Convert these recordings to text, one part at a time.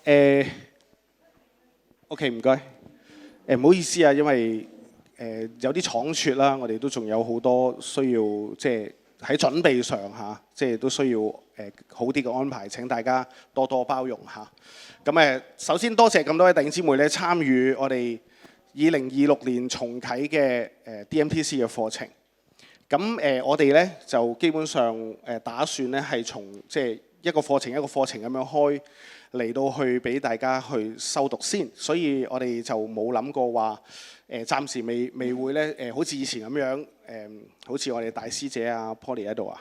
誒，OK， 唔該。唔好意思啊，因為有啲倉促啦，我哋都仲有好多需要即係喺準備上嚇，即係都需要好啲嘅安排。請大家多多包容嚇。咁首先多謝咁多位弟兄姊妹咧參與我哋2026年重啟嘅DMTC 嘅課程。咁我哋咧就基本上打算咧係從即係一個課程一個課程咁樣開嚟到去俾大家去修讀先，所以我哋就冇諗過話暫時未會咧好似以前咁樣好似我哋大師姐啊 Polly 喺度啊，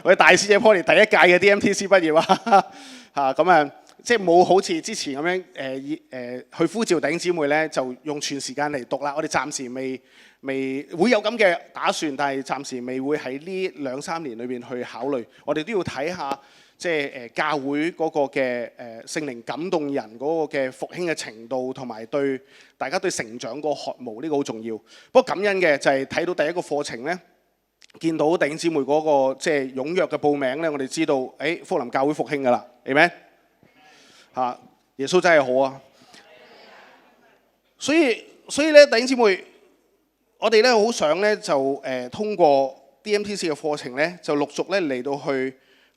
我哋大師姐 Polly 第一屆嘅 DMTC 畢業啊咁即係冇好似之前咁樣去呼召弟兄姊妹咧，就用全時間嚟讀啦。我哋暫時未會有咁嘅打算，但係暫時未會喺呢2-3年裏邊去考慮。我哋都要睇下即係教會嗰個嘅聖靈感動人嗰個嘅復興嘅程度，同埋對大家對成長嗰個渴慕，呢個好重要。不過感恩嘅就係睇到第一個課程咧，見到弟兄姊妹嗰個即係踴躍嘅報名咧，我哋知道福林教會復興㗎啦，係咪？嚇！耶穌真係好啊！所以咧，弟兄姊妹，我哋咧好想咧就通過 DMTC 嘅課程咧，就陸續咧嚟到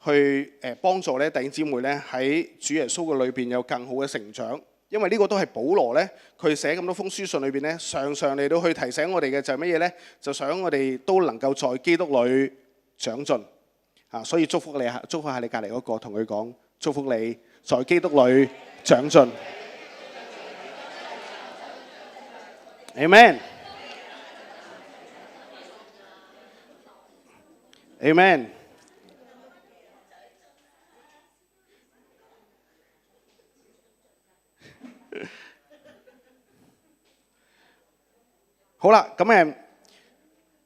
去幫助咧弟兄姊妹咧喺主耶穌嘅裏邊有更好嘅成長。因為呢個都係保羅咧，佢寫咁多封書信裏邊咧，常常嚟到去提醒我哋嘅就係乜嘢咧？就想我哋都能夠在基督裏長進。所以祝福你，祝福下你隔離嗰個，同佢講祝福你。在基督裏長進 ，Amen，Amen。好啦，咁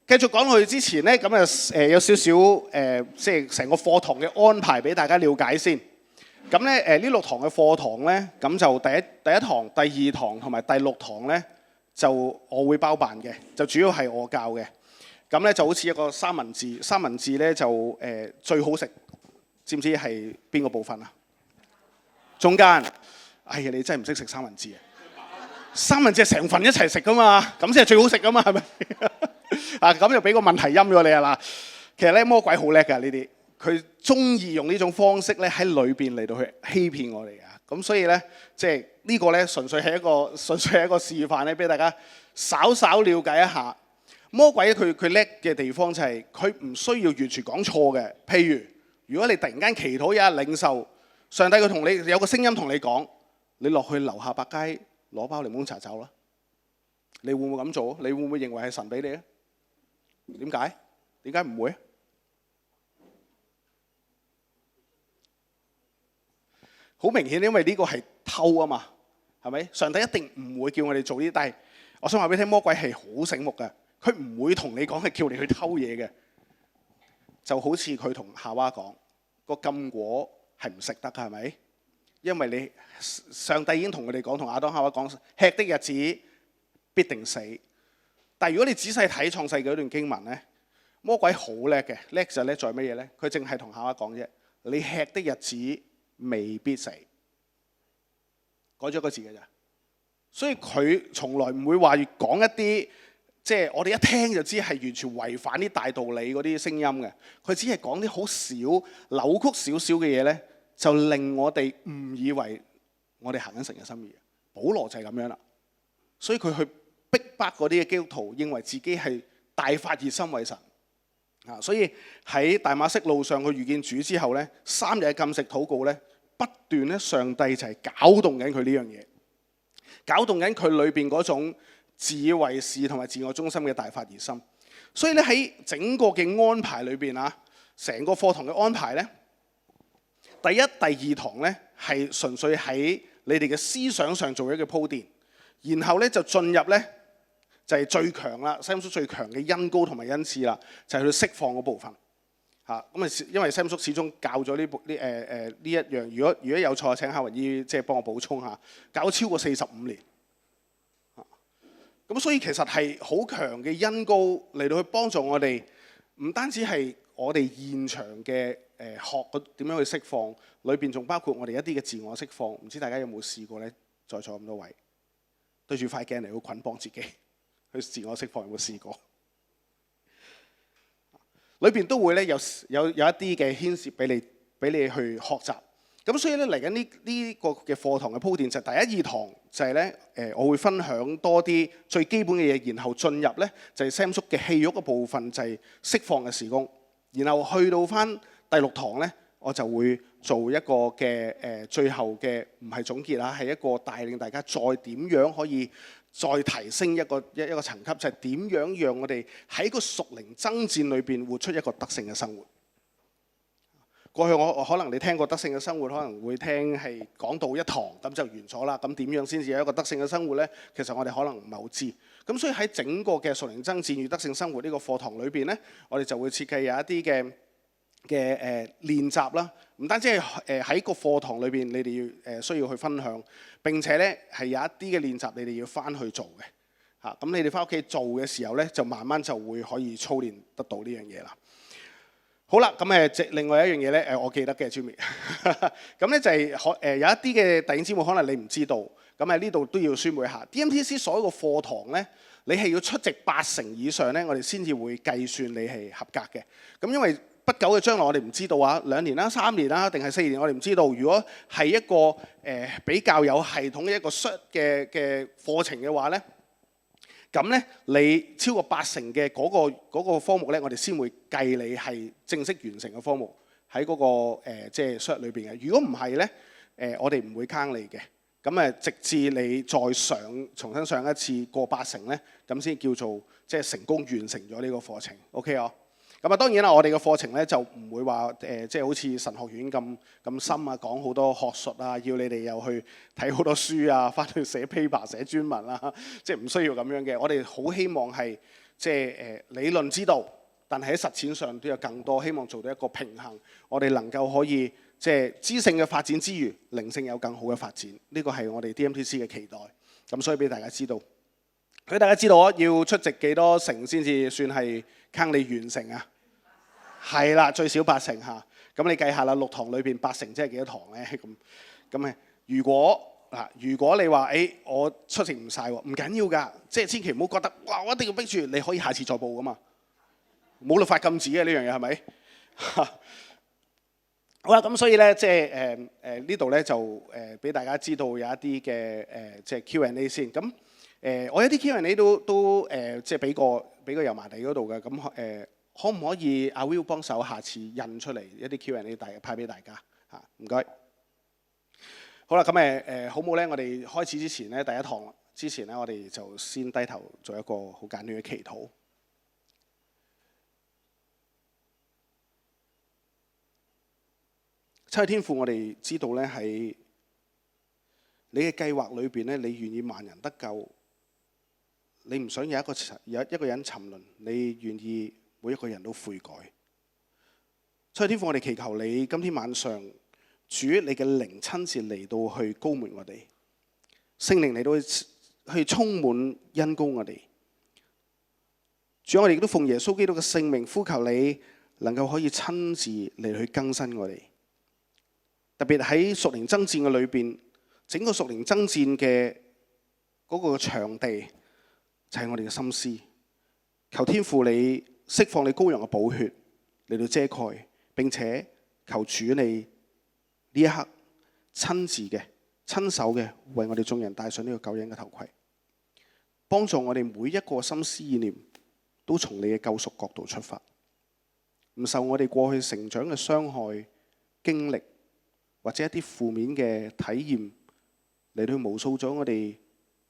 繼續講落去之前咧，咁有少少即係成個課堂嘅安排俾大家了解先。咁咧呢6堂嘅課堂咧，咁就第一堂、第2堂同埋第6堂咧，就我會包辦嘅，就主要係我教嘅。咁咧就好似一個三文治，三文治咧就最好食，知唔知係邊個部分啊？中間。哎呀，你真係唔識食三文治啊！三文治係成份一齊食噶嘛，咁先係最好食噶嘛，係咪？咁就俾個問題陰咗你啊嗱。其實咧魔鬼好叻㗎呢啲。佢中意用呢種方式咧喺裏邊嚟到去欺騙我哋㗎，咁所以咧即係呢個咧純粹係一個示範咧，俾大家稍稍了解一下魔鬼佢叻嘅地方就係佢唔需要完全講錯嘅。譬如如果你突然間祈禱有一日領受，上帝佢同你有個聲音同你講，你落去樓下百佳攞包檸檬茶走啦，你會唔會咁做？你會唔會認為係神俾你啊？點解？點解唔會？好明顯，因為呢個係偷啊嘛，係咪？上帝一定唔會叫我哋做呢啲，但係我想話俾你聽，魔鬼係好醒目嘅，佢唔會同你講係叫你去偷嘢嘅。就好似佢同夏娃講，個禁果係唔食得㗎，係咪？因為上帝已經同佢哋講，同亞當夏娃講，吃的日子必定死。但係如果你仔細睇創世記嗰段經文咧，魔鬼好叻嘅，叻就叻在乜嘢咧？佢淨係同夏娃講啫，你吃的日子未必死，改咗個字嘅咋，所以佢從來唔會話講一啲即係我哋一聽就知係完全違反啲大道理嗰啲聲音嘅。佢只係講啲好少扭曲少少嘅嘢咧，就令我哋誤以為我哋行緊神嘅心意。保羅就係咁樣啦，所以佢去逼迫嗰啲嘅基督徒，認為自己係大發熱心為神。所以喺大馬色路上佢遇見主之後咧，3日禁食禱告咧，不斷咧上帝就係搞動緊佢呢樣嘢，搞動緊佢裏邊嗰種自以為是同埋自我中心嘅大發熱心。所以咧喺整個嘅安排裏邊啊，成個課堂嘅安排咧，第1、第2堂咧係純粹喺你哋嘅思想上做一個鋪墊，然後咧就進入咧。就係最強啦，西姆叔最強嘅恩膏同埋恩賜啦，就係去釋放嗰部分嚇。咁因為西姆叔始終教咗呢一樣，如果有錯，請夏雲姨即係幫我補充下，教咗超過45年。咁所以其實係好強嘅恩膏嚟到去幫助我哋，唔單止係我哋現場嘅學點樣去釋放，裏邊仲包括我哋一啲嘅自我釋放。唔知大家有冇試過呢？在座咁多位對住塊鏡嚟去捆綁自己去自我釋放，有冇試過？裏邊都會咧有一啲嘅牽涉俾你去學習。咁所以咧嚟緊呢個嘅課堂嘅鋪墊就第一二堂就係咧我會分享多啲最基本嘅嘢，然後進入咧就係 Sam 叔嘅戲肉嘅部分，就係釋放嘅事工。然後去到翻第六堂咧，我就會做一個嘅最後嘅唔係總結啦，係一個帶領大家再點樣可以再提升一個層級，就係點樣讓我哋喺個屬靈爭戰裏邊活出一個得勝嘅生活。過去我可能你聽過得勝嘅生活，可能會聽係講到一堂咁就完咗啦。咁點樣先至有一個得勝嘅生活呢？其實我哋可能唔係好知。咁所以喺整個嘅屬靈爭戰與得勝生活呢個課堂裏邊呢，我哋就會設計有一啲嘅練習啦。唔單止係喺個課堂裏邊，你哋要需要去分享，並且呢係有一啲嘅練習你哋要翻去做嘅嚇。咁你哋翻屋企做嘅時候呢，就慢慢就會可以操練得到呢樣嘢啦。好啦，咁另外一樣嘢咧，我記得嘅 Jimmy， 咁咧就係有一啲嘅弟兄姊妹可能你唔知道，咁喺呢度都要宣佈一下 DMTC 所有嘅課堂咧，你係要出席80以上咧，我哋先至會計算你係合格嘅。咁因為不久嘅將來我哋唔知道啊，2年啦、3年啦，定係4年，我哋唔知道。如果係一個比較有系統嘅一個 cert 嘅課程嘅話咧，咁咧，你超過80嘅嗰個科目咧，我哋先會計你係正式完成嘅科目喺嗰個即係 cert 裏邊嘅。如果唔係咧，我哋唔會坑你嘅。咁直至你再重新上一次過80咧，咁先叫做即係成功完成咗呢個課程。OK 啊？咁當然啦，我哋嘅課程咧就唔會話即係好似神學院咁深啊，講好多學術啊，要你哋又去睇好多書啊，翻去寫 paper 寫專文啦，即係唔需要咁樣嘅。我哋好希望係即係理論知道，但係喺實踐上都有更多，希望做到一個平衡。我哋能夠可以即係知性嘅發展之餘，靈性有更好嘅發展。呢個係我哋 DMTC 嘅期待。咁所以俾大家知道，俾大家知道啊，要出席幾多成先至算係坑你完成啊？係啦，最少80嚇。咁你計下啦，6堂裏邊80即係幾多堂咧？咁如果你話我出席唔晒喎，唔緊要㗎，即係千祈唔好覺得哇，我一定要逼住，你可以下次再報㗎嘛，冇律法禁止嘅呢樣嘢係咪？好啦，咁所以咧即係呢度咧就俾大家知道有一啲嘅即係 Q&A 先。咁我有啲 Q&A 都即係俾個油麻地嗰度嘅。咁可唔可以阿 Will 幫手下次印出嚟一啲 Q&A 派俾大家嚇？唔該。好啦，咁好冇咧？我哋開始之前咧，第一堂之前咧，我哋就先低頭做一個好簡短嘅祈禱。親愛天父，我哋知道咧喺你嘅計劃裏邊咧，你願意萬人得救，你唔想有一個人沉淪，你願意每一個人都悔改。親愛天父，我哋祈求你今天晚上主你嘅靈親自嚟到去膏抹我哋，聖靈嚟到去充滿恩膏我哋。主，我哋亦都奉耶穌基督嘅聖名呼求你能夠可以親自嚟去更新我哋。特別喺屬靈爭戰嘅裏邊，整個屬靈爭戰嘅嗰個場地就係我哋嘅心思。求天父你釋放你羔羊嘅寶血嚟到遮蓋，並且求主你呢一刻親自嘅、親手嘅為我哋眾人戴上呢個救恩嘅頭盔，幫助我哋每一個心思意念都從你嘅救贖角度出發，唔受我哋過去成長嘅傷害、經歷或者一啲負面嘅體驗嚟到無數咗我哋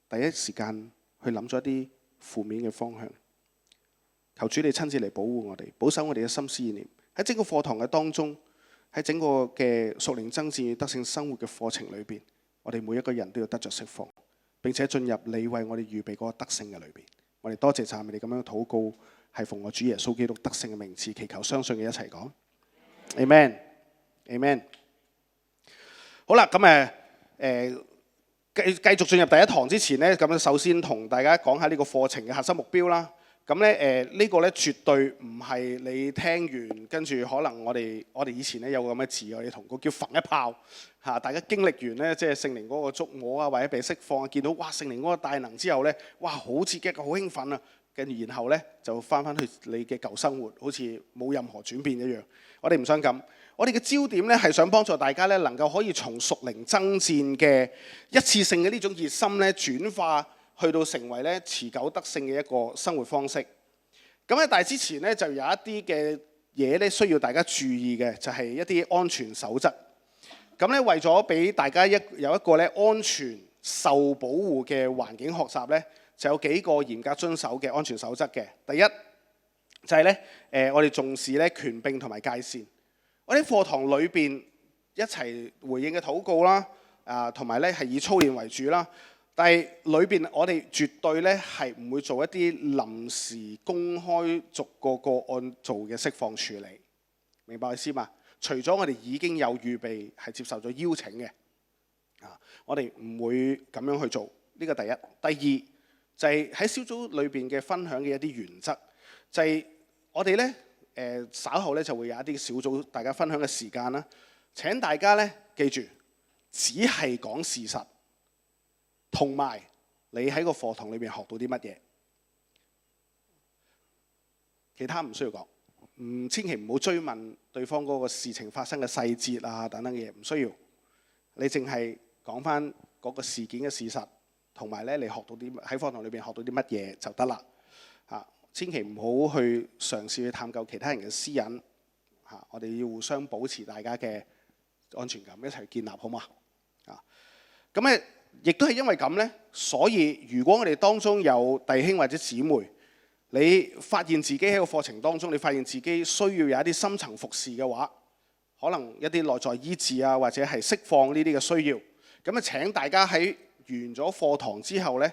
第一時間去諗咗一啲負面嘅方向。求主你親自嚟保護我哋，保守我哋嘅心思意念。喺整個課堂嘅當中，喺整個嘅屬靈爭戰與得勝生活嘅課程裏邊，我哋每一個人都要得着釋放，並且進入你為我哋預備嗰個得勝嘅裏邊。我哋多謝讚美你咁樣禱告，係奉我主耶穌基督得勝嘅名字祈求，相信嘅一齊講 Amen。Amen。好啦，咁繼續進入第一堂之前呢，咁首先同大家講下呢個課程嘅核心目標啦。咁咧呢個咧絕對唔係你聽完跟住可能我哋以前咧有個咁嘅字，我哋同個叫焚一炮嚇，大家經歷完咧即係聖靈嗰個觸摸啊，或者被釋放啊，見到哇聖靈嗰個大能之後咧，哇好刺激啊，好興奮啊，跟住然後咧就翻去你嘅舊生活，好似冇任何轉變一樣。我哋唔想咁，我哋嘅焦點咧係想幫助大家咧能夠可以從屬靈爭戰嘅一次性嘅呢種熱心咧轉化，去到成為咧持久得勝嘅一個生活方式。咁咧，但係之前咧就有一啲嘅嘢咧需要大家注意嘅，就係一啲安全守則。咁咧為咗俾大家有一個咧安全受保護嘅環境學習咧，就有幾個嚴格遵守嘅安全守則嘅。第一就係咧我哋重視咧權柄同埋界線。我哋課堂裏邊一齊回應嘅禱告啦，同埋咧係以操練為主啦。但係裏邊我哋絕對咧係唔會做一啲臨時公開逐個個案做嘅釋放處理，明白我意思嘛？除咗我哋已經有預備係接受咗邀請嘅，我哋唔會咁樣去做。呢個第一。第二就係喺小組裏邊嘅分享嘅一啲原則，就係我哋咧稍後咧就會有一啲小組大家分享嘅時間啦。請大家咧記住，只係講事實。同埋你喺個課堂裏面學到啲乜嘢，其他唔需要講，千祈唔好追問對方嗰個事情發生嘅細節啊等等嘅嘢，唔需要。你淨係講翻嗰個事件嘅事實，同埋咧你學到啲喺課堂裏邊學到啲乜嘢就得啦。千祈唔好去嘗試去探究其他人嘅私隱。我哋要互相保持大家嘅安全感，一齊建立好嘛？咁咧。亦都係因為咁呢，所以如果我哋當中有弟兄或者姊妹，你發現自己喺個課程當中，你發現自己需要有一啲深層服侍嘅話，可能一啲內在醫治啊，或者係釋放呢啲嘅需要，咁啊請大家喺完咗課堂之後呢，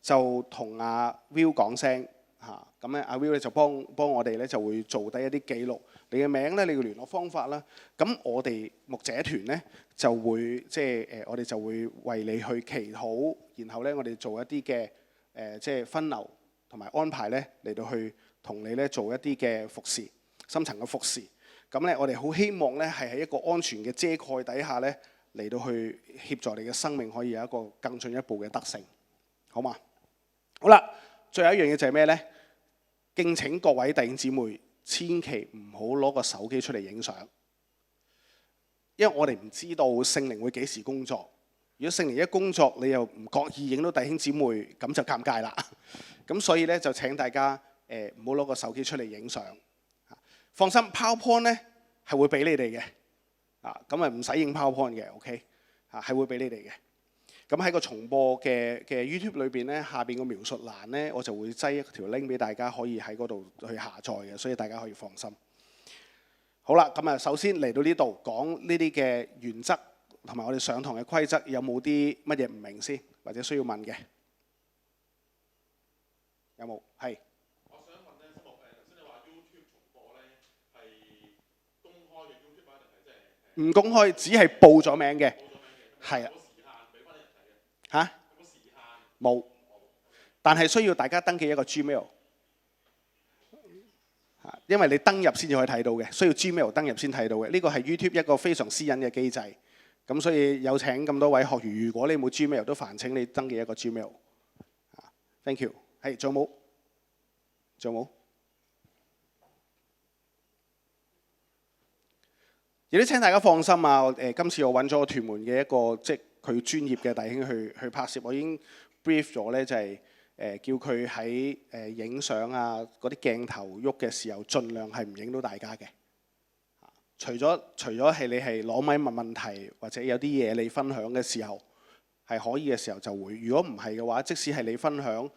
就同阿 Will 講聲嚇，咁咧阿 Will 咧就幫我哋咧就會做低一啲記錄，你嘅名咧，你嘅聯絡方法啦，咁我哋牧者團咧。就會即係我哋就會為你去祈禱，然後咧我哋做一啲嘅即係分流同埋安排咧嚟到去同你咧做一啲嘅服侍，深層嘅服侍。咁咧我哋好希望咧係喺一個安全嘅遮蓋底下咧嚟到去協助你嘅生命可以有一個更進一步嘅得勝，好嘛？好啦，最後一樣嘢就係咩咧？敬請各位弟兄姊妹千祈唔好攞個手機出嚟影相。因為我哋唔知道聖靈會幾時工作，如果聖靈一工作，你又唔覺意影到弟兄姊妹，咁就尷尬啦。咁所以咧就請大家唔好攞個手機出嚟影相。放心 ，PowerPoint 咧係會俾你哋嘅，咁啊唔使影 PowerPoint 嘅 ，OK， 係會俾你哋嘅。咁喺個重播嘅 YouTube 裏邊咧，下邊個描述欄咧，我就會擠一條 link 俾大家可以喺嗰度去下載嘅，所以大家可以放心。好啦，咁啊，首先嚟到呢度講呢啲嘅原則同埋我哋上堂嘅規則，有冇啲乜嘢唔明先，或者需要問嘅？有冇？係。我想問咧，頭先你話 YouTube 重播咧係公開嘅 YouTube 定係即係唔公開，只係報咗名嘅。係啊。有冇時限俾翻啲人睇嘅？嚇？有冇時限？冇。但係需要大家登記一個 Gmail。因為你登入先至可以睇到嘅，需要 Gmail 登入先睇到嘅。呢個係 YouTube 一個非常私隱嘅機制。咁所以有請咁多位學員，如果你冇 Gmail 都煩請你登記一個 Gmail。Thank you。係，仲有冇？仲有冇？亦都請大家放心啊！今次我揾咗屯門嘅一個即係佢專業嘅弟兄去拍攝，我已經 brief 咗咧，就係、叫佢喺影相啊嗰啲鏡頭喐嘅時候，盡量係唔影到大家嘅。除咗係你係攞咪問問題，或者有啲嘢你分享嘅時候係可以嘅時候就會。如果唔係嘅話，即使係你分享，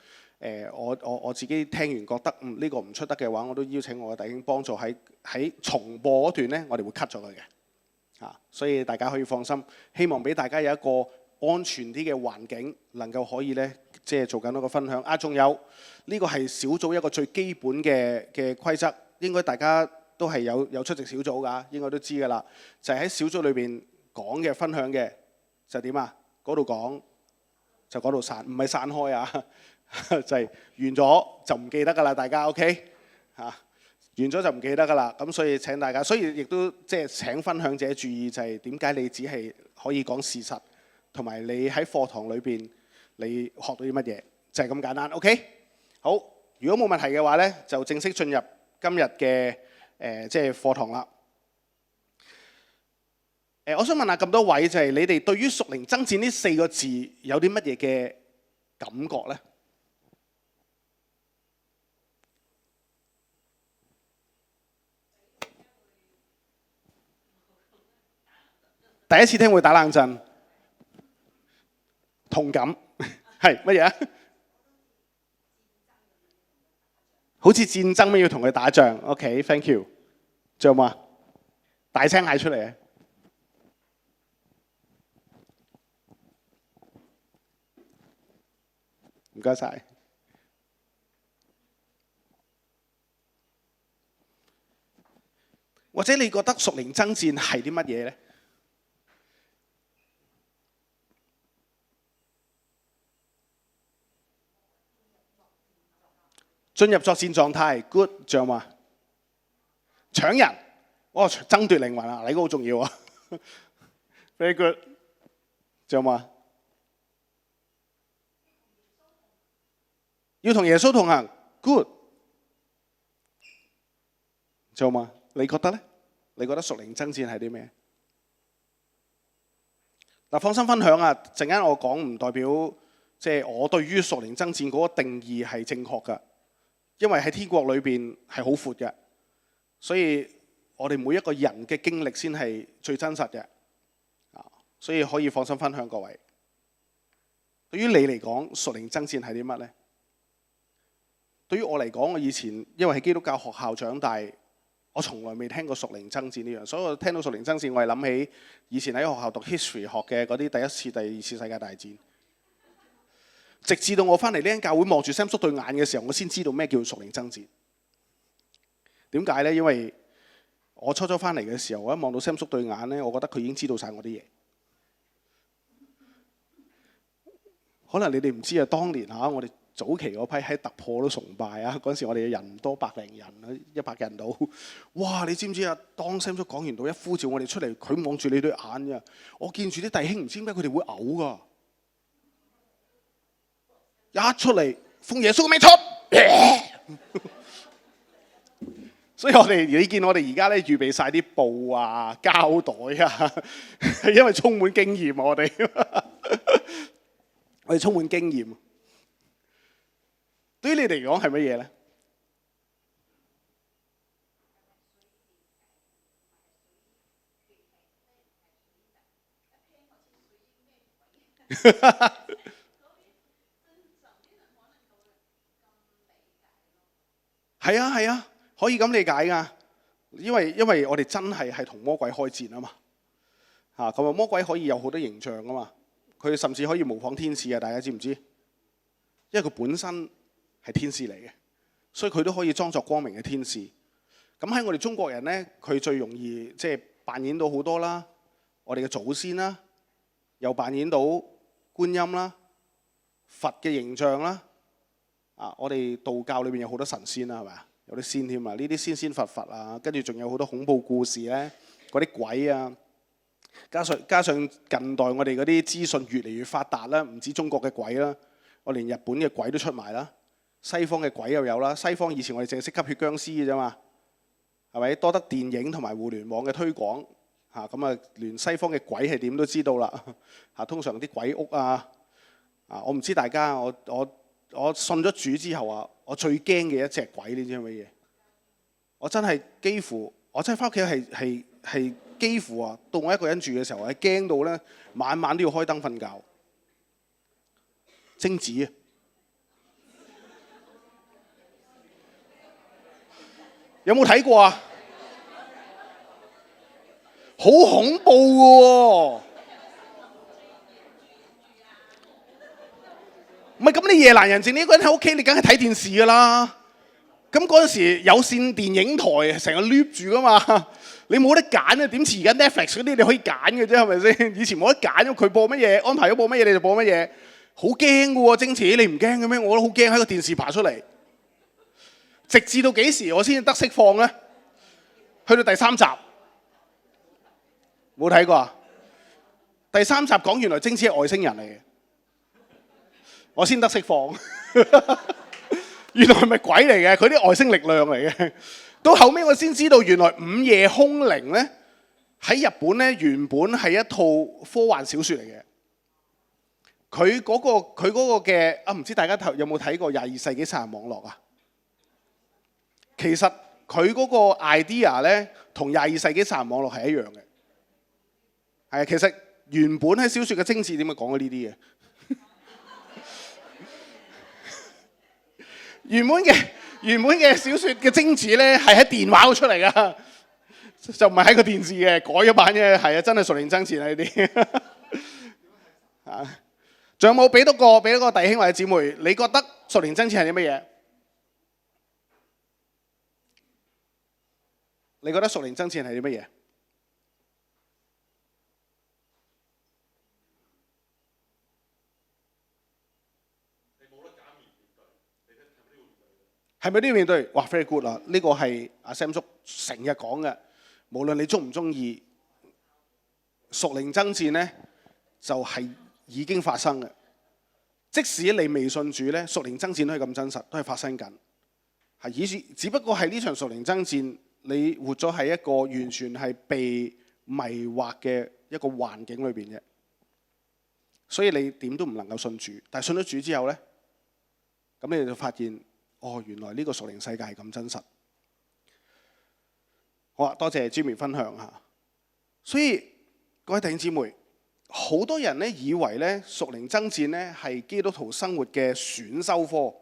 我自己聽完覺得呢個唔出得嘅話，我都邀請我嘅弟兄幫助喺重播嗰段咧，我哋會 cut 咗佢嘅。所以大家可以放心，希望俾大家有一個安全啲嘅環境，能夠可以咧，即係做緊一個分享。仲有呢個係小組一個最基本嘅規則，應該大家都係有出席小組㗎，應該都知㗎啦。就係喺小組裏邊講嘅分享嘅就點啊？嗰度講就嗰度散，唔係散開啊。就係完咗就唔記得㗎啦，大家 OK 嚇？完咗就唔記得㗎啦。咁所以請大家，所以亦都即係請分享者注意，就係點解你只係可以講事實，同埋你喺課堂裏邊你學到啲乜嘢，就係咁簡單。OK， 好，如果冇問題嘅話咧，就正式進入今日嘅即係課堂啦。我想問下咁多位，就係你哋對於屬靈爭戰呢4個字有啲乜嘢嘅感覺咧？第一次聽會打冷震，同感係乜嘢啊？好似戰爭咁要同佢打仗。OK，thank you。仲有冇啊？大聲嗌出嚟啊！唔該晒。或者你覺得屬靈爭戰係啲乜嘢咧？進入作戰狀態 ，good， 仲有嘛？搶人，爭奪靈魂啊！呢個好重要啊，very good， 仲有嘛？要同耶穌同行 ，good， 仲有嘛？你覺得咧？你覺得屬靈爭戰係啲咩？嗱，放心分享啊！陣間我講唔代表即係我對於屬靈爭戰嗰個定義係正確㗎。因為喺天國裏邊係好闊嘅，所以我哋每一個人嘅經歷先係最真實嘅，所以可以放心分享各位。對於你嚟講，屬靈爭戰係啲乜呢？對於我嚟講，我以前因為喺基督教學校長大，我從來未聽過屬靈爭戰呢樣，所以我聽到屬靈爭戰，我係諗起以前喺學校讀 history 學嘅嗰啲第一次、第二次世界大戰。直至到我翻嚟呢間教會望住 Sam 叔對眼嘅時候，我先知道咩叫屬靈爭戰。點解呢？因為我初翻嚟嘅時候，我一望到 Sam 叔對眼呢，我覺得佢已經知道晒我啲嘢。可能你哋唔知啊，當年我哋早期嗰批喺突破都崇拜啊，嗰陣時我哋嘅人唔多，100零人，100人到。哇！你知唔知啊？當 Sam 叔講完到一呼召我哋出嚟，佢望住你對眼㗎，我見住啲弟兄唔知點解佢哋會嘔㗎。一出嚟，奉耶穌嘅名出，所以你見我哋而家咧預備晒啲布啊、膠袋啊，係因為充滿經驗我哋，我哋充滿經驗。對於你哋嚟講係乜嘢咧？係啊，可以咁理解㗎，因為我哋真係同魔鬼開戰啊嘛，咁啊魔鬼可以有好多形象啊嘛，佢甚至可以模仿天使啊，大家知唔知？因為佢本身係天使嚟嘅，所以佢都可以裝作光明嘅天使。咁喺我哋中國人呢，佢最容易即係扮演到好多啦，我哋嘅祖先啦，又扮演到觀音啦、佛嘅形象啦。我哋道教裏邊有好多神仙啦，係咪啊？有啲仙添啊！呢啲仙佛啊，跟住仲有好多恐怖故事咧，嗰啲鬼啊，加上近代我哋嗰啲資訊越嚟越發達啦，唔止中國嘅鬼啦，我連日本嘅鬼都出埋啦，西方嘅鬼又有啦。西方以前我哋淨係識吸血僵屍嘅啫嘛，係咪？多得電影同埋互聯網嘅推廣咁啊，連西方嘅鬼係點都知道啦。通常啲鬼屋我唔知大家我信咗主之後我最驚嘅一隻鬼，你知係乜嘢？我真係幾乎，我真係翻屋企係幾乎到我一個人住嘅時候，係驚到咧，晚晚都要開燈瞓覺。貞子有冇睇過啊？好恐怖嘅喎！唔係咁，你夜闌人靜，你一個人喺屋企，你梗係睇電視㗎啦。咁嗰陣時有線電影台成日 loop 住㗎嘛，你冇得揀啊！點似而家 Netflix 嗰啲你可以揀嘅啫，係咪先？以前冇得揀，佢播乜嘢安排咗播乜嘢你就播乜嘢。好驚嘅喎，貞子你唔驚嘅咩？我都好驚喺個電視爬出嚟。直至到幾時我先得釋放咧？去到第3集，冇睇過啊？第3集講原來貞子係外星人嚟嘅，我先得釋放。原來係咪鬼嚟嘅？佢啲外星力量嚟嘅。到後尾我先知道原來《午夜凶鈴》咧喺日本咧原本係一套科幻小説嚟嘅。佢嗰個嘅唔知大家有冇睇過《22世紀殺人網絡》啊？其實佢嗰個 idea 咧同22世紀殺人網絡係一樣嘅。係啊，其實原本喺小説嘅精緻點解講咗呢啲嘅？原本嘅小説嘅精緻咧係喺電話度出嚟噶，就唔係喺個電視嘅，改咗版嘅。係啊，真係屬靈爭戰啊呢啲。啊，仲有冇俾多個弟兄或者姊妹？你覺得屬靈爭戰係啲乜嘢？你覺得屬靈爭戰係啲乜嘢？係咪都要面對？哇 ，very good 啦！呢個係阿 Sam 叔成日講嘅，無論你中唔中意，屬靈爭戰咧就係已經發生嘅。即使你未信主咧，屬靈爭戰都係咁真實，都係發生緊。係只不過係呢場屬靈爭戰，你活咗喺一個完全係被迷惑嘅一個環境裏邊啫。所以你點都唔能夠信主。但係信咗主之後咧，咁你就發現。原來呢個屬靈世界係咁真實。好啊，多謝 Jimmy 分享下。所以各位弟兄姊妹，好多人咧以為咧屬靈爭戰咧係基督徒生活嘅選修科。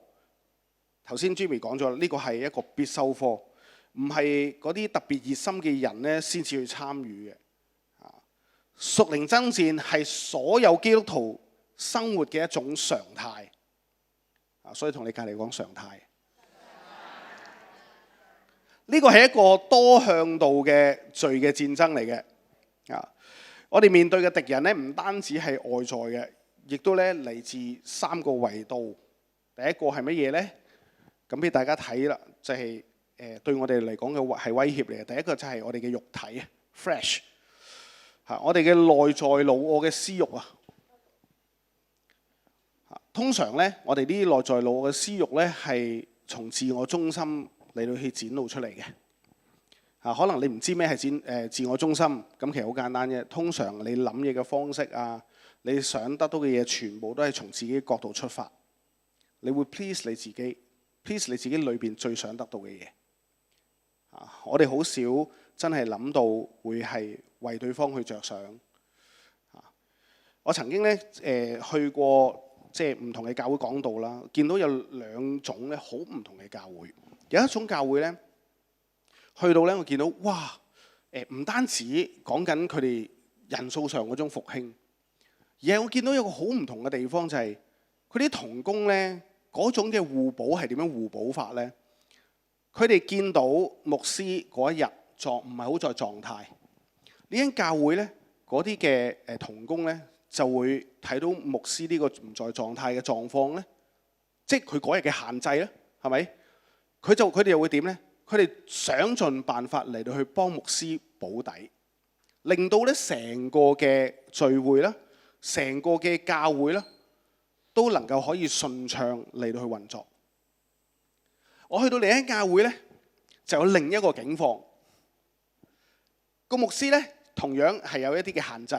頭先 Jimmy 講咗啦，呢個係一個必修科，唔係嗰啲特別熱心嘅人咧先至去參與嘅。屬靈爭戰係所有基督徒生活嘅一種常態。所以同你隔離講常態。呢個係一個多向度嘅罪嘅戰爭嚟嘅。我哋面對嘅敵人咧，唔單止係外在嘅，亦都咧嚟自3個維度。第一個係乜嘢咧？咁俾大家睇啦，就係對我哋嚟講嘅係威脅嚟嘅。第一個就係我哋嘅肉體 ，flesh。我哋嘅內在老我嘅私慾啊。通常咧，我哋呢啲內在老我嘅私慾咧，係從自我中心嚟到去展露出嚟嘅。可能你唔知咩係自我中心，咁其實好簡單啫。通常你諗嘢嘅方式啊，你想得到嘅嘢，全部都係從自己角度出發。你會 please 你自己 ，please 你自己裏邊最想得到嘅嘢。我哋好少真係諗到會係為對方去着想。我曾經咧去過即係唔同嘅教會講道啦，見到有2種咧好唔同嘅教會。有一種教會咧，去到咧我見到哇，唔單止講緊佢哋人數上嗰種復興，而係我見到有個好唔同嘅地方，就係佢啲同工咧嗰種嘅互補係點樣互補法咧？佢哋見到牧師嗰一日唔係好在狀態，呢間教會咧嗰啲嘅同工咧就會睇到牧師呢個唔在狀態嘅狀況咧，即係佢嗰日嘅限制咧，係咪？佢哋又會點咧？佢哋想盡辦法嚟到去幫牧師補底，令到咧成個嘅聚會啦，成個嘅教會啦，都能夠可以順暢嚟到去運作。我去到另一間教會咧，就有另一個境況。個牧師咧同樣係有一啲嘅限制，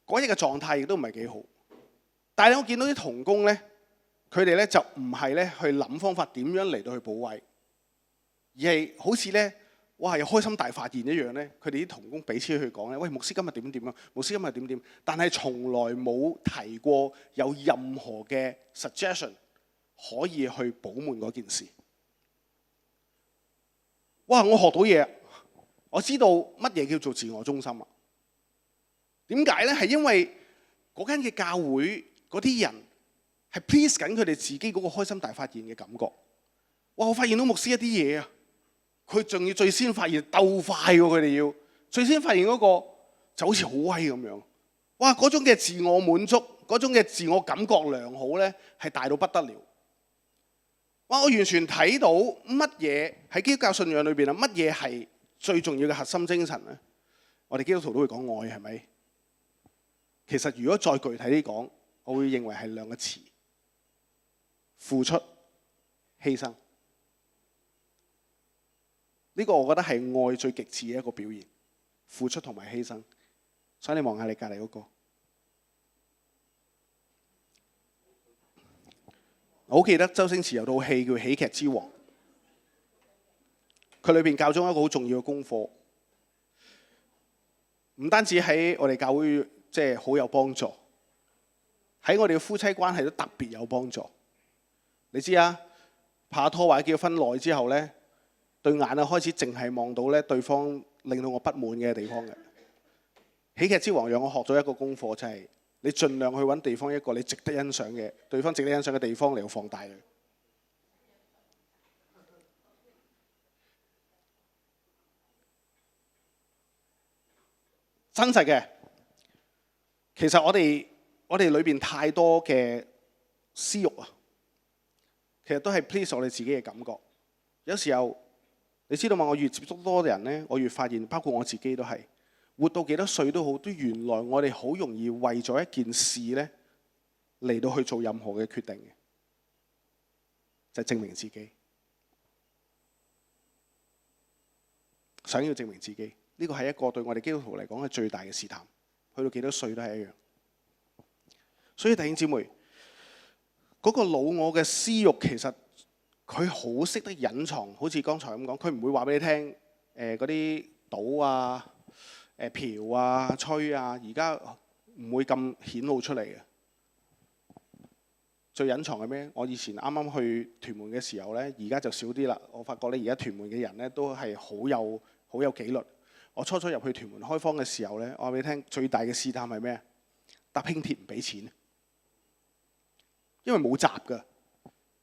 嗰日嘅狀態亦都唔係幾好。但係我見到啲同工咧，佢哋咧就唔係咧去諗方法點樣嚟到去補位，而係好似咧哇有開心大發現一樣咧。佢哋啲同工彼此去講咧，喂，牧師今日點點啊，牧師今日點點，但係從來冇提過有任何嘅 suggestion 可以去補滿嗰件事。哇！我學到嘢，我知道乜嘢叫做自我中心啊？點解咧？係因為嗰間嘅教會嗰啲人係 please 緊佢哋自己嗰個開心大發現嘅感覺。哇！我發現到牧師一啲嘢啊，佢仲要最先發現鬥快喎，佢哋要最先發現嗰個就好似好威咁樣。哇！嗰種嘅自我滿足嗰種嘅自我感覺良好呢，係大到不得了。哇！我完全睇到乜嘢喺基督教信仰裏邊啊，乜嘢係最重要嘅核心精神呢？我哋基督徒都會講愛，係咪？其實如果再具體啲講，我會認為係兩個詞：付出、犧牲。呢個我覺得係愛最極致嘅一個表現，付出同埋犧牲。所以你望下你隔離嗰個，我好記得周星馳有套戲叫《喜劇之王》，佢裏邊教咗一個好重要嘅功課，唔單止喺我哋教會即係好有幫助，喺我哋嘅夫妻關係都特別有幫助。你知啊，拍拖或者結咗婚耐之後呢，對眼啊開始淨係望到咧對方令到我不滿嘅地方嘅。喜劇之王讓我學咗一個功課，就係你盡量去揾地方一個你值得欣賞嘅對方值得欣賞嘅地方嚟到放大佢。真實嘅，其實我哋裏邊太多嘅私慾啊，其實都係 please 我哋自己嘅感覺。有時候你知道嘛，我越接觸多嘅人呢，我越發現，包括我自己都係。活到幾多歲都好，都原來我哋好容易為咗一件事呢嚟到去做任何嘅決定嘅，就係證明自己，想要證明自己。呢個係一個對我哋基督徒嚟講係最大嘅試探，去到幾多歲都係一樣。所以弟兄姊妹，嗰個老我嘅私慾其實佢好識得隱藏，好似剛才咁講，佢唔會話俾你聽嗰啲賭啊、嫖啊、吹啊，而家唔會咁顯露出嚟嘅。最隱藏係咩？我以前啱啱去屯門嘅時候呢，而家就少啲啦。我發覺咧，而家屯門嘅人呢都係好有紀律。我初初入去屯門開荒嘅時候呢，我話俾你聽，最大嘅試探係咩？搭輕鐵唔俾錢，因為冇閘㗎。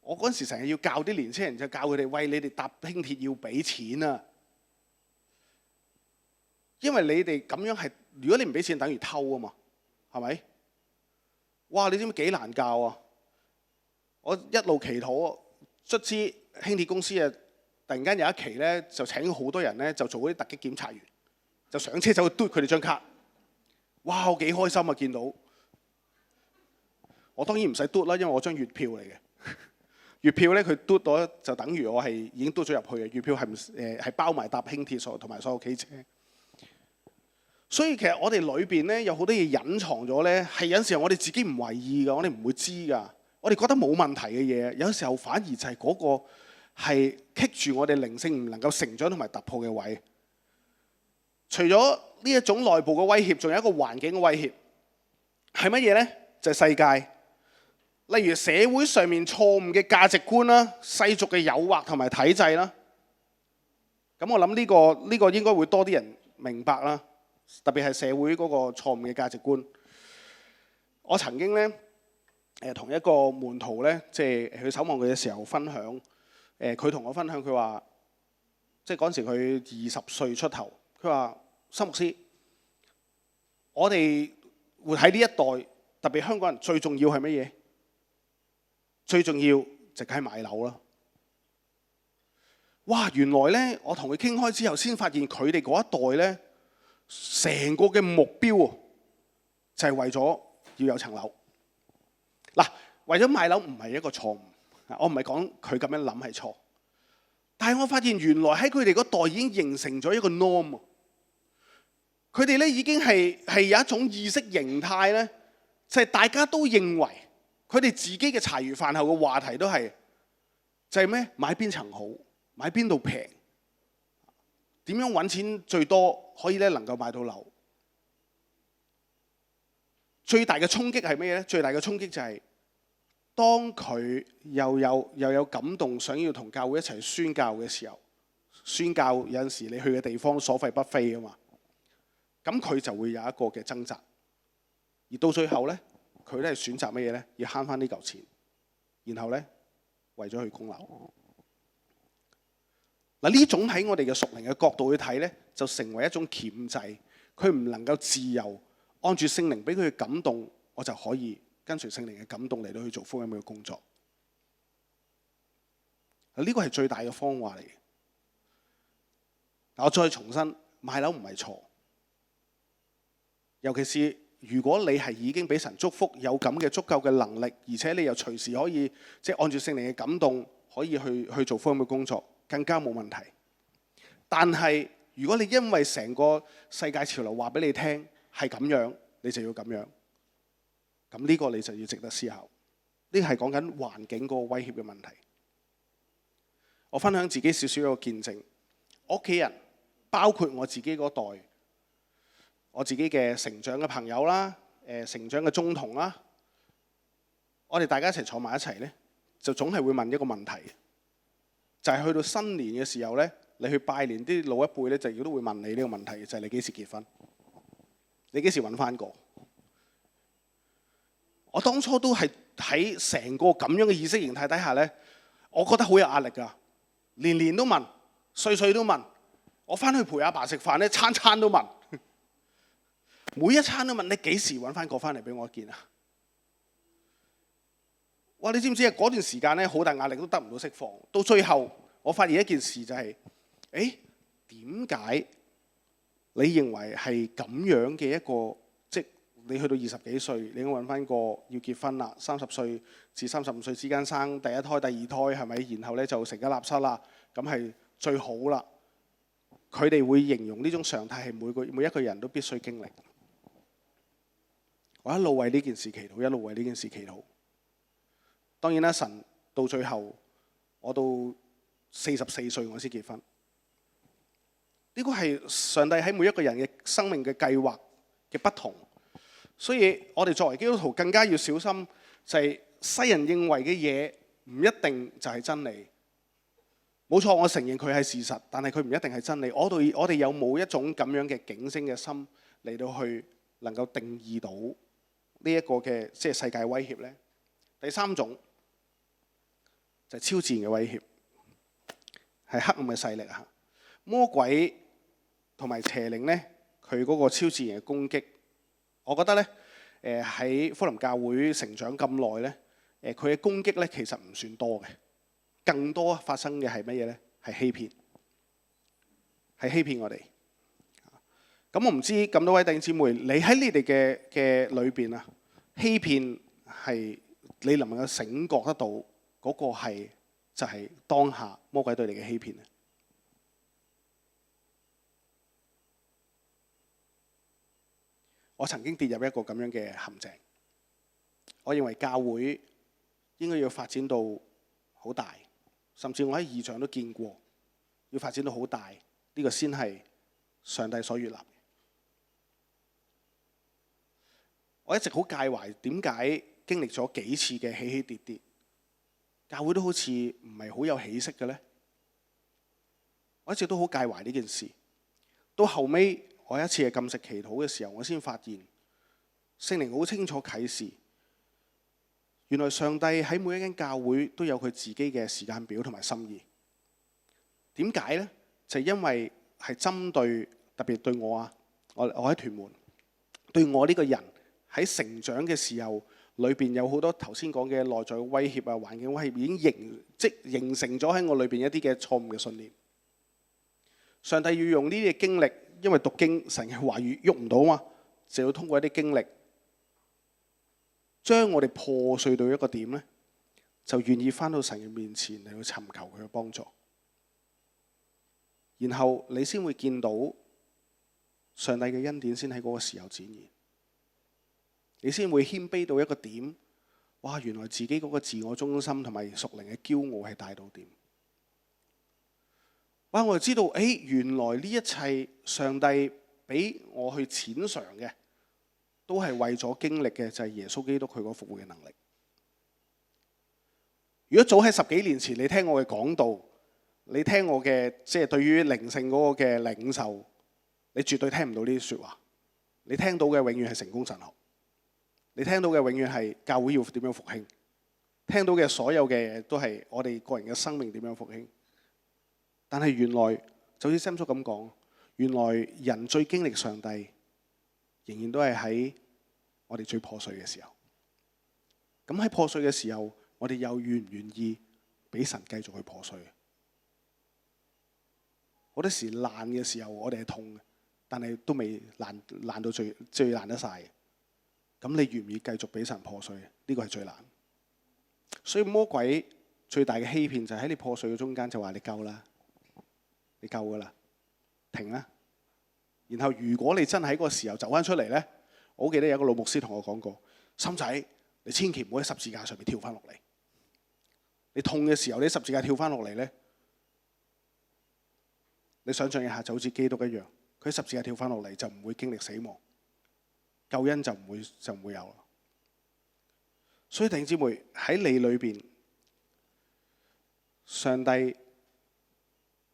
我嗰陣時成日要教啲年青人，就教佢哋：喂，你哋搭輕鐵要俾錢啊！因為你哋咁樣係，如果你唔俾錢，等於偷啊嘛，係咪？哇！你知唔知幾難教啊？我一路祈禱，卒之輕鐵公司啊，突然間有一期咧，就請咗好多人咧，就做嗰啲突擊檢查員，就上車走去嘟佢哋張卡。哇！我幾開心啊！見到我當然唔使嘟啦，因為我張月票嚟嘅。月票咧，佢嘟到就等於我係已經嘟咗入去嘅。月票係包埋搭輕鐵同埋所有企車。所以其實我哋裏邊咧有好多嘢隱藏咗咧，係有陣時候我哋自己唔為意㗎，我哋唔會知㗎。我哋覺得冇問題嘅嘢，有時候反而就係嗰個係棘住我哋靈性唔能夠成長同埋突破嘅位。除咗呢一種內部嘅威脅，仲有一個環境嘅威脅，係乜嘢呢？就係世界，例如社會上面錯誤嘅價值觀啦、世俗嘅誘惑同埋體制啦。咁我諗呢個應該會多啲人明白啦。特別係社會嗰個錯誤嘅價值觀。我曾經咧同一個門徒咧，即係去守望佢嘅時候分享。佢同我分享，佢話即係嗰陣時佢20歲出頭。佢話：森牧師，我哋活喺呢一代，特別香港人最重要係乜嘢？最重要就梗係買樓啦。哇！原來咧，我同佢傾開之後，先發現佢哋嗰一代咧。成個嘅目標就係為咗要有層樓。嗱，為咗買樓唔係一個錯誤，我唔係講佢咁樣諗係錯，但係我發現原來喺佢哋嗰代已經形成咗一個 norm。佢哋咧已經係有一種意識形態咧，就係大家都認為佢哋自己嘅茶餘飯後嘅話題都係就係咩？買邊層好，買邊度平。點樣揾錢最多可以咧能夠買到樓？最大嘅衝擊係咩咧？最大嘅衝擊就係當佢又有感動，想要同教會一齊宣教嘅時候，宣教有陣時你去嘅地方所費不菲啊嘛，咁佢就會有一個嘅掙扎，而到最後咧，佢咧係選擇乜嘢咧？要慳翻呢嚿錢，然後咧為咗去供樓。嗱，呢種喺我哋嘅屬靈嘅角度去睇咧，就成為一種鉗制，佢唔能夠自由按住聖靈俾佢嘅感動，我就可以跟隨聖靈嘅感動嚟到去做福音嘅工作。呢個係最大嘅謊話嚟嘅。我再重申，買樓唔係錯，尤其是如果你係已經俾神祝福，有咁嘅足夠嘅能力，而且你又隨時可以按住聖靈嘅感動，可以去做福音嘅工作，更加冇問題。但係如果你因為成個世界潮流話俾你聽係咁樣，你就要咁樣，咁呢個你就要值得思考。呢個係講緊環境嗰個威脅嘅問題。我分享自己少少一個見證，我屋企人包括我自己嗰代，我自己嘅成長嘅朋友啦，成長嘅中童啦，我哋大家一齊坐埋一齊呢，就總係會問一個問題，就係去到新年嘅時候呢，你去拜年，啲老一輩呢，就亦都會問你呢個問題，就係你幾時結婚？你幾時揾翻個？我當初都係喺成個咁樣嘅意識形態底下呢，我覺得好有壓力㗎，年年都問，歲歲都問。我翻去陪阿爸食飯呢，餐餐都問，每一餐都問你幾時揾翻個翻嚟俾我見啊！哇！你知唔知啊？嗰段時間呢，好大壓力都得唔到釋放。到最後，我發現一件事就係，點解你認為係咁樣嘅一個，即你去到20幾歲，你應該揾翻個要結婚啦，30歲至35歲之間生第一胎、第二胎係咪？然後呢就成家立室啦，咁係最好啦。佢哋會形容呢種常態係每一個人都必須經歷。我一路為呢件事祈禱，一路為呢件事祈禱。當然啦，神到最後，我到44歲我先結婚。呢個係上帝喺每一個人嘅生命嘅計劃嘅不同，所以我哋作為基督徒更加要小心，就係世人認為嘅嘢唔一定就係真理。冇錯，我承認佢係事實，但係佢唔一定係真理。我哋有冇一種咁樣嘅警醒嘅心嚟到去能夠定義到呢一個嘅世界威脅呢？第三種就係超自然嘅威脅，係黑暗嘅勢力啊！魔鬼同埋邪靈呢，佢嗰個超自然嘅攻擊，我覺得呢，喺福林教會成長咁耐呢，佢嘅攻擊呢其實唔算多嘅。更多發生嘅係乜嘢呢？係欺騙，係欺騙我哋。咁我唔知咁多位弟兄姊妹，你喺你哋嘅裏邊啊，欺騙係你能唔能夠醒覺得到嗰個係就係當下魔鬼對你嘅欺騙呢？我曾經跌入一個咁樣嘅陷阱。我認為教會應該要發展到好大。甚至我喺異象都見過，要發展到好大，呢個先係上帝所悅納嘅。我一直好介懷點解經歷咗幾次嘅起起跌跌，教會都好似唔係好有起色嘅呢？我一直都好介懷呢件事。到後尾我一次嘅禁食祈禱嘅時候，我先發現聖靈好清楚啟示。原來上帝喺每一間教會都有佢自己嘅時間表同埋心意。點解呢？就係因為係針對特別對我啊，我喺屯門，對我呢個人喺成長嘅時候，裏邊有好多頭先講嘅內在威脅啊、環境威脅已經形成咗喺我裏邊一啲嘅錯誤嘅信念。上帝要用呢啲嘅經歷，因為讀經神嘅話語喐唔到嘛，就要通過一啲經歷。將我哋破碎到一個點呢，就願意返到神嘅面前嚟去尋求佢嘅幫助，然後你先會見到上帝嘅恩典先喺嗰個時候展現，你先會謙卑到一個點，哇！原來自己嗰個自我中心同埋屬靈嘅驕傲係大到點，哇！我就知道，原來呢一切上帝俾我去淺嘗嘅。都係為咗經歷嘅就係耶穌基督佢嗰復活嘅能力。如果早喺10幾年前你聽我嘅講道，你聽我嘅對於靈性嗰個嘅領受，你絕對聽唔到呢啲説話。你聽到嘅永遠係成功神學，你聽到嘅永遠係教會要點樣復興，聽到嘅所有嘅嘢都係我哋個人嘅生命點樣復興。但係原來就好似 Sam 叔咁講，原來人最經歷上帝，仍然都係喺我哋最破碎嘅時候。咁喺破碎嘅時候，我哋又願唔願意俾神繼續去破碎？好多時爛嘅時候，我哋係痛嘅，但係都未爛到最爛得晒嘅。咁你願唔願意繼續俾神破碎？呢個係最難。所以魔鬼最大嘅欺騙就係喺你破碎嘅中間就話你夠啦，你夠噶啦，停啦。然後如果你真係喺嗰個時候走翻出嚟呢，我好記得有個老牧師同我講過，心仔你千祈唔好喺十字架上面跳翻落嚟。你痛嘅時候，你十字架跳翻落嚟呢，你想象一下就好似基督一樣，佢喺十字架跳翻落嚟就唔會經歷死亡，救恩就唔會有啦。所以弟兄姊妹喺你裏邊，上帝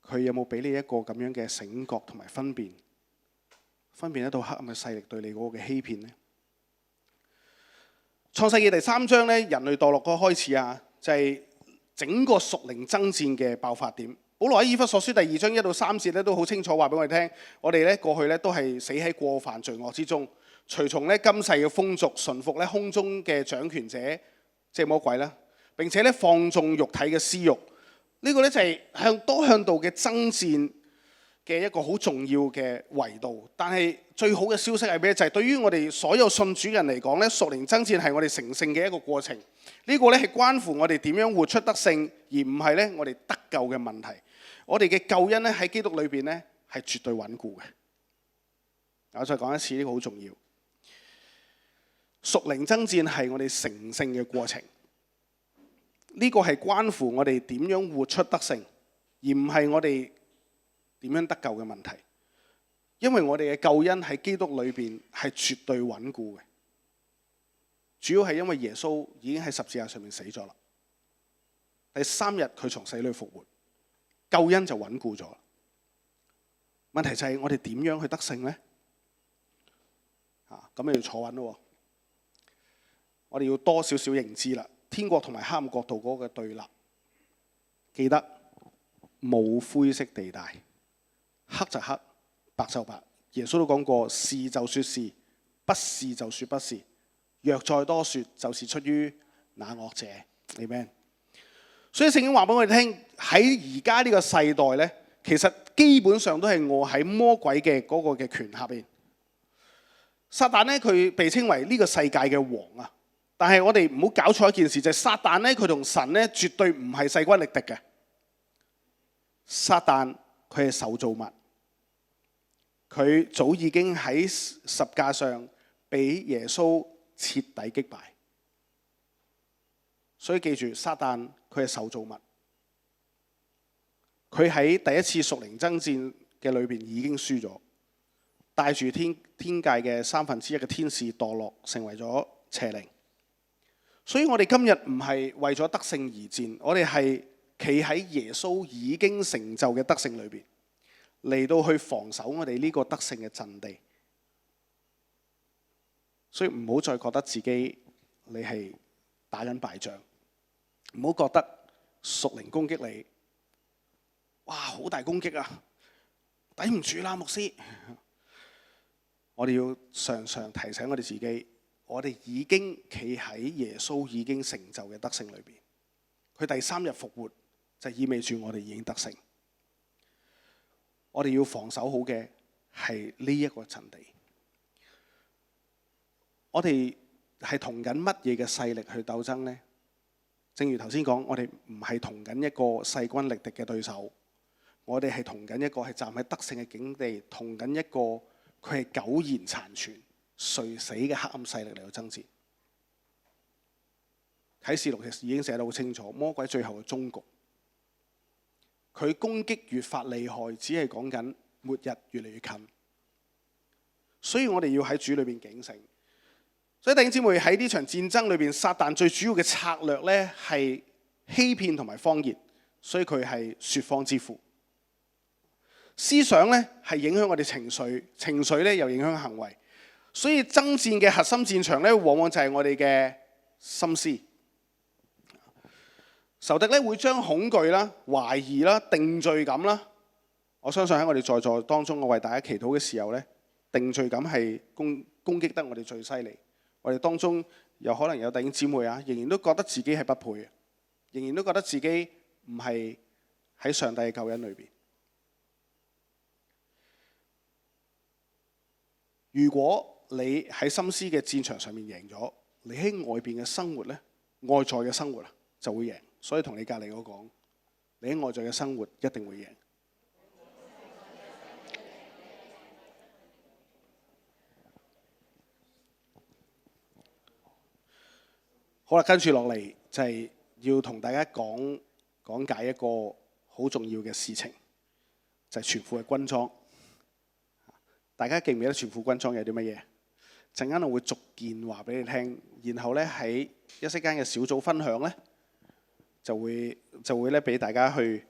佢有冇俾你一個咁樣嘅醒覺同埋分辨得到黑暗嘅勢力對你嗰個嘅欺騙呢？創世記第3章咧，人類墮落嗰個開始啊，就係整個屬靈爭戰嘅爆發點。保羅喺以弗所書第2章1到3節咧，都好清楚話俾我哋聽，我哋咧過去咧都係死喺過犯罪惡之中，隨從咧今世嘅風俗，順服咧空中嘅掌權者，即係魔鬼啦。並且咧放縱肉體嘅私慾，呢個咧就係多向度嘅爭戰嘅一個好重要嘅維度。但係最好嘅消息係咩？就係對於我哋所有信主人嚟講咧，屬靈爭戰係我哋成聖嘅一個過程。呢個咧係關乎我哋點樣活出得勝，而唔係咧我哋得救嘅問題。我哋嘅救恩咧喺基督裏邊咧係絕對穩固嘅。我再講一次，呢個好重要。屬靈爭戰係我哋成聖嘅過程，呢個係關乎我哋點樣活出得勝，而唔係我哋點樣得救嘅問題。因為我哋嘅救恩喺基督裏邊係絕對穩固嘅，主要係因為耶穌已經喺十字架上面死咗啦。第3日佢從死裏復活，救恩就穩固咗。問題就係我哋點樣去得勝呢？咁你要坐穩咯。我哋要多少少認知啦。天國同埋黑暗國度嗰個對立，記得冇灰色地帶，黑就黑，白就白。耶穌都講過，是就說是，不是就說不是。若再多說，就是出於那惡者。Amen。所以聖經話俾我哋聽，喺而家呢個世代呢，其實基本上都係臥喺魔鬼嘅嗰個嘅權下邊。撒旦呢，佢被稱為呢個世界嘅王啊。但係我哋唔好搞錯一件事，就係撒旦呢，佢同神呢絕對唔係勢均力敵嘅。撒旦佢係受造物，佢早已經喺十架上俾耶穌徹底擊敗。所以記住，撒旦佢係受造物，佢喺第一次屬靈爭戰嘅裏邊已經輸咗，帶住天界嘅1/3嘅天使墮落，成為咗邪靈。所以我哋今日唔係為咗得勝而戰，我哋係企喺耶穌已經成就嘅得勝裏邊，嚟到去防守我哋呢個得勝嘅陣地。所以唔好再覺得自己你係打緊敗仗，唔好覺得屬靈攻擊你，哇好大攻擊啊，抵唔住啦牧師。我哋要常常提醒我哋自己，我哋已經企喺耶穌已經成就嘅得勝裏邊。佢第3日復活就意味住我哋已經得勝。我哋要防守好嘅係呢一個陣地。我哋係同緊乜嘢嘅勢力去鬥爭呢？正如頭先講，我哋唔係同緊一個勢均力敵嘅對手，我哋係同緊一個係站喺得勝嘅境地，同緊一個佢係苟延殘存、垂死嘅黑暗勢力嚟到爭戰。啟示錄其實已經寫得好清楚，魔鬼最後嘅終局，佢攻擊越發厲害，只係講緊末日越嚟越近。所以我哋要喺主裏邊警醒。所以弟兄姊妹，喺呢場戰爭裏邊，撒旦最主要嘅策略呢係欺騙同埋謊言，所以佢係說謊之父。思想呢係影響我哋情緒，情緒呢又影響行為。所以爭戰嘅核心戰場呢，往往就係我哋嘅心思。仇敵呢會將恐懼啦、懷疑啦、定罪感啦，我相信喺我哋在座當中，我為大家祈禱嘅時候呢，定罪感係攻擊得我哋最犀利。我哋當中又可能有弟兄姊妹啊，仍然都覺得自己係不配嘅，仍然都覺得自己唔係喺上帝嘅救恩裏邊。如果你喺心思嘅戰場上面贏咗，你喺外邊嘅生活呢，外在嘅生活啊就會贏。所以同你隔離嗰講，你喺外在嘅生活一定會贏。好啦，跟住落嚟就係要同大家講解一個好重要嘅事情，就係全副嘅軍裝。大家記唔記得全副軍裝有啲乜嘢？陣間我會逐件話俾你聽，然後咧喺一息間嘅小組分享咧，就會咧俾大家去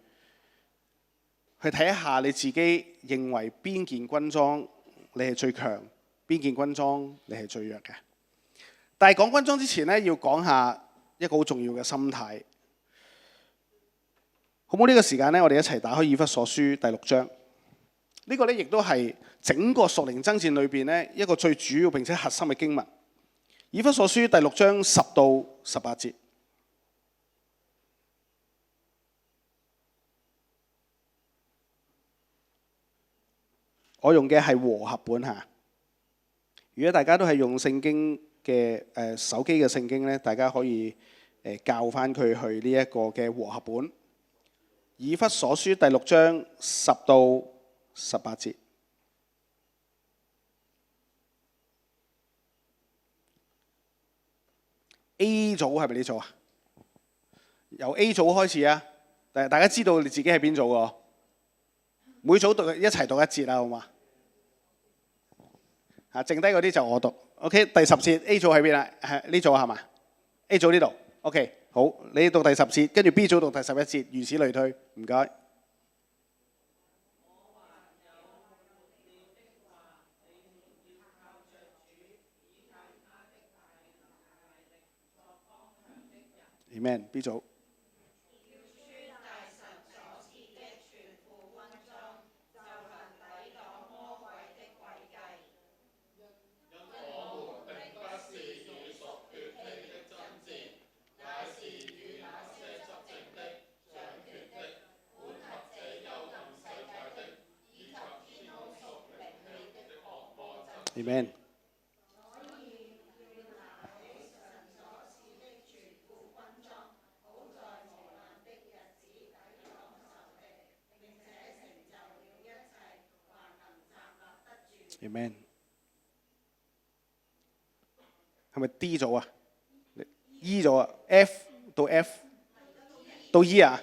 睇一下你自己認為邊件軍裝你係最強，邊件軍裝你係最弱嘅。但係講軍裝之前咧，要講下一個好重要嘅心態，好唔好？呢個時間咧，我哋一齊打開以弗所書第6章。呢個咧亦都係整個屬靈爭戰裏邊咧一個最主要並且核心嘅經文。以弗所書第6章10到18節，我用嘅係和合本嚇。如果大家都係用聖經嘅手機嘅聖經咧，大家可以校翻佢去呢一個嘅和合本。以弗所書第6章10到18節。A 組係咪呢組啊？由 A 組開始啊！大家知道你自己係邊組喎？每組一齊讀一節啦，好嘛？剩低嗰啲就我讀。OK， 第10節 A 組喺邊啊？係呢組係嘛？A 組呢度。OK， 好，你讀第10節，跟住 B 組讀第11節，如此類推。唔該。Amen。B 組。Amen。Amen。係咪 D 組啊 ？E 組啊 ？F 到 F 到 E 啊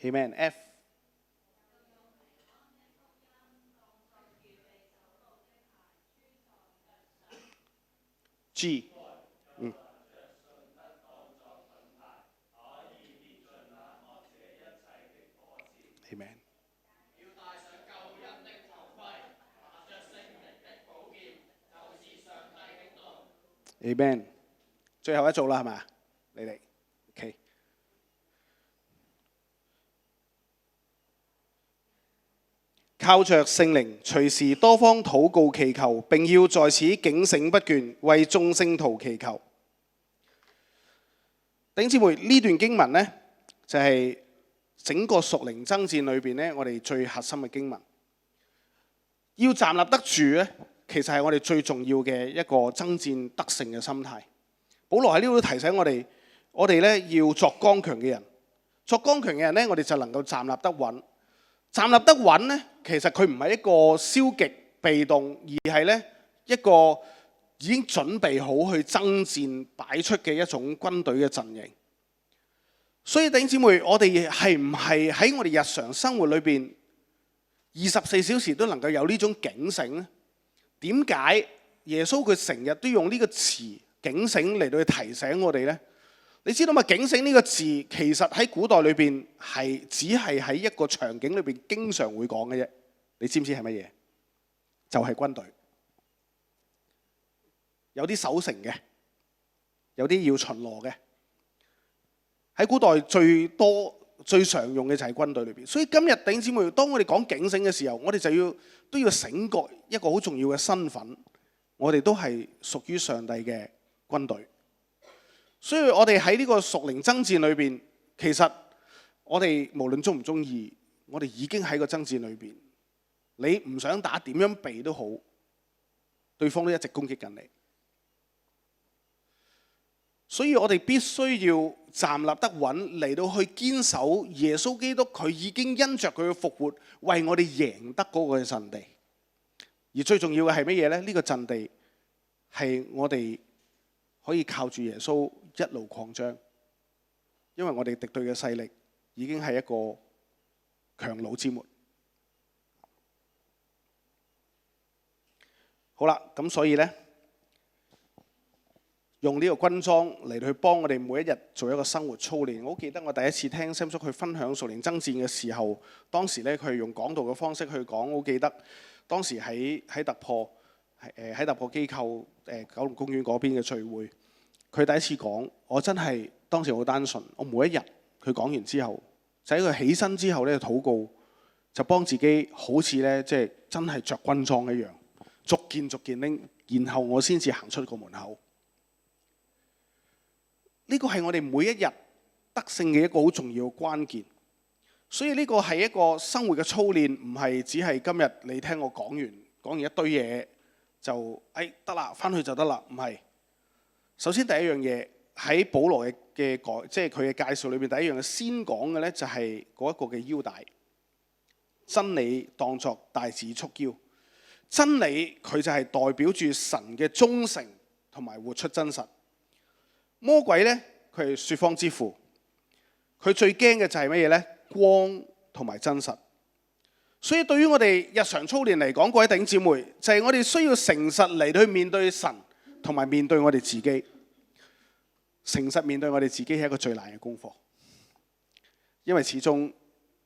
？Amen。F。G。Amen。Amen。最後一組啦，係咪？你哋 OK。靠着聖靈，隨時多方禱告祈求，並要在此警醒不倦，為眾聖徒祈求。弟兄姊妹，呢段經文呢，就係整個屬靈爭戰裏邊呢，我哋最核心嘅經文。要站立得住呢，其實係我哋最重要嘅一個爭戰得勝嘅心態。保羅喺呢度提醒我哋呢要作剛強嘅人。作剛強嘅人呢，我哋就能夠站立得穩。站立得穩呢，其實佢唔係一個消極被動，而係呢一個已經準備好去爭戰擺出嘅一種軍隊嘅陣營。所以弟兄姊妹，我哋係唔係喺我哋日常生活裏邊24小時都能夠有呢種警醒呢？點解耶穌佢成日都用呢個詞警醒嚟到去提醒我哋呢？你知道嘛？警醒呢個字其實喺古代裏邊係只係喺一個場景裏邊經常會講嘅啫。你知唔知係乜嘢？就係軍隊。有啲守城嘅，有啲要巡邏嘅。喺古代最最常用嘅就係軍隊裏邊。所以今日弟兄姊妹，當我哋講警醒嘅時候，我哋都要醒覺一個好重要嘅身份，我哋都係屬於上帝嘅軍隊。所以我哋喺呢個屬靈爭戰裏邊，其實我哋無論中唔中意，我哋已經喺個爭戰裏邊。你唔想打，點樣避都好，對方都一直攻擊緊你。所以我哋必須要站立得穩，嚟到去堅守耶穌基督，佢已經因着佢嘅復活，為我哋贏得嗰個陣地。而最重要嘅係乜嘢呢？呢個陣地係我哋可以靠住耶穌一路擴張，因為我哋敵對嘅勢力已經係一個強弩之末。好啦，咁所以呢，用呢個軍裝嚟去幫我哋每一日做一個生活操練。我好記得我第一次聽 Sam 叔去分享屬靈爭戰嘅時候，當時呢，佢係用講道嘅方式去講。我好記得當時喺突破喺突破機構九龍公園嗰邊嘅聚會，佢第一次講，我真係當時好單純。我每一日佢講完之後，就喺佢起身之後呢，禱告，就幫自己好似呢，即係真係着軍裝一樣，逐件拎，然後我先至行出個門口。呢個係我哋每一日得勝嘅一個好重要嘅關鍵。所以呢個係一個生活嘅操練，唔係只係今日你聽我講完一堆嘢就得啦，翻去就得啦。唔係。首先第一樣嘢喺保羅嘅即係佢嘅介紹裏邊，第一樣嘅先講嘅呢，就係嗰一個嘅腰帶。真理當作帶子束腰。真理佢就係代表住神嘅忠誠同埋活出真實。魔鬼呢，佢係說謊之父，佢最驚嘅就係乜嘢呢？光同埋真實。所以對於我哋日常操練嚟講，各位弟兄姊妹，就係我哋需要誠實嚟去面對神，同埋面對我哋自己。誠實面對我哋自己係一個最難嘅功課，因為始終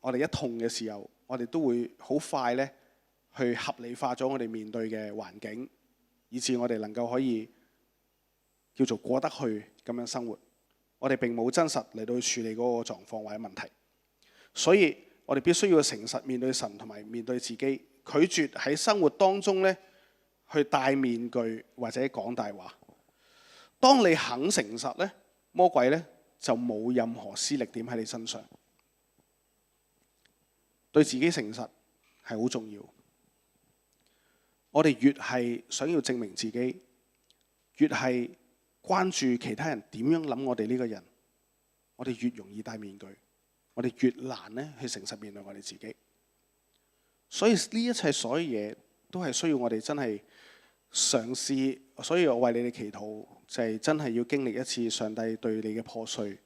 我哋一痛嘅時候，我哋都會好快呢去合理化咗我哋面對嘅環境，以致我哋能夠可以叫做過得去咁樣生活。我哋並冇真實嚟到去處理嗰個狀況或者問題，所以我哋必須要誠實面對神同埋面對自己，拒絕喺生活當中呢去戴面具或者講大話。當你肯誠實呢，魔鬼呢就冇任何施力點喺你身上。對自己誠實係好重要。我哋越係想要證明自己，越係關注其他人點樣諗我哋呢個人，我哋越容易戴面具，我哋越難呢去誠實面對我哋自己。所以呢一切所有嘢都係需要我哋真係嘗試。所以我為你哋祈禱，就係真係要經歷一次上帝對你嘅破碎。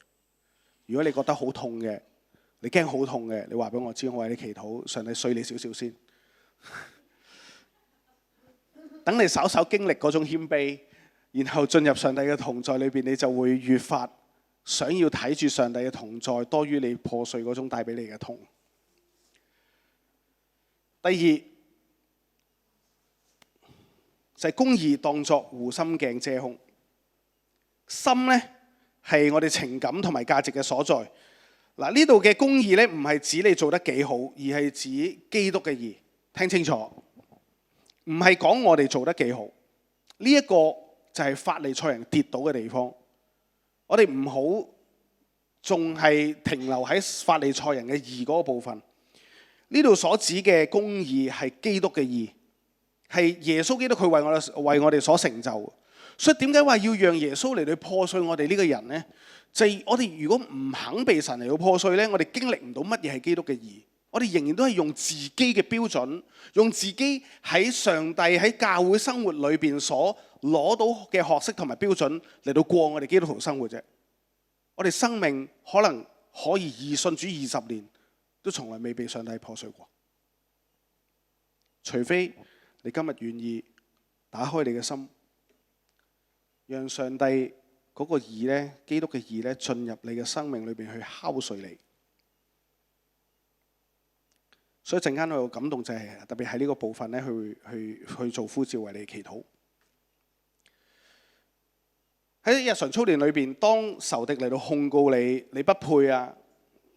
如果你覺得好痛嘅，你驚好痛嘅，你話俾我知，我為你祈禱，上帝碎你少少先。等你稍稍經歷嗰種謙卑，然後進入上帝嘅同在裏邊，你就會越發想要睇住上帝嘅同在，多於你破碎嗰種帶俾你嘅痛。第二就係公義當作護心鏡遮胸。心呢係我哋情感同埋價值嘅所在。嗱，呢度嘅公義呢唔係指你做得幾好，而係指基督嘅義。聽清楚，唔係講我哋做得幾好。呢一個就係法利賽人跌倒嘅地方。我哋唔好仲係停留喺法利賽人嘅義嗰個部分。呢度所指嘅公義係基督嘅義，係耶穌基督佢為我哋所成就。所以點解話要讓耶穌嚟到破碎我哋呢個人呢？就係我哋如果唔肯被神嚟到破碎呢，我哋經歷唔到乜嘢係基督嘅義。我哋仍然都係用自己嘅標準，用自己喺上帝喺教會生活裏邊所攞到嘅學識同埋標準嚟到過我哋基督徒生活啫。我哋生命可能可以信主20年，都從來未被上帝破碎過。除非你今日願意打開你嘅心，讓上帝嗰個義呢，基督嘅義呢，進入你嘅生命裏邊去敲碎你。所以陣間我有感動就係特別喺呢個部分呢，去做呼召為你祈禱。喺日常操練裏邊，當仇敵嚟到控告你，你不配啊，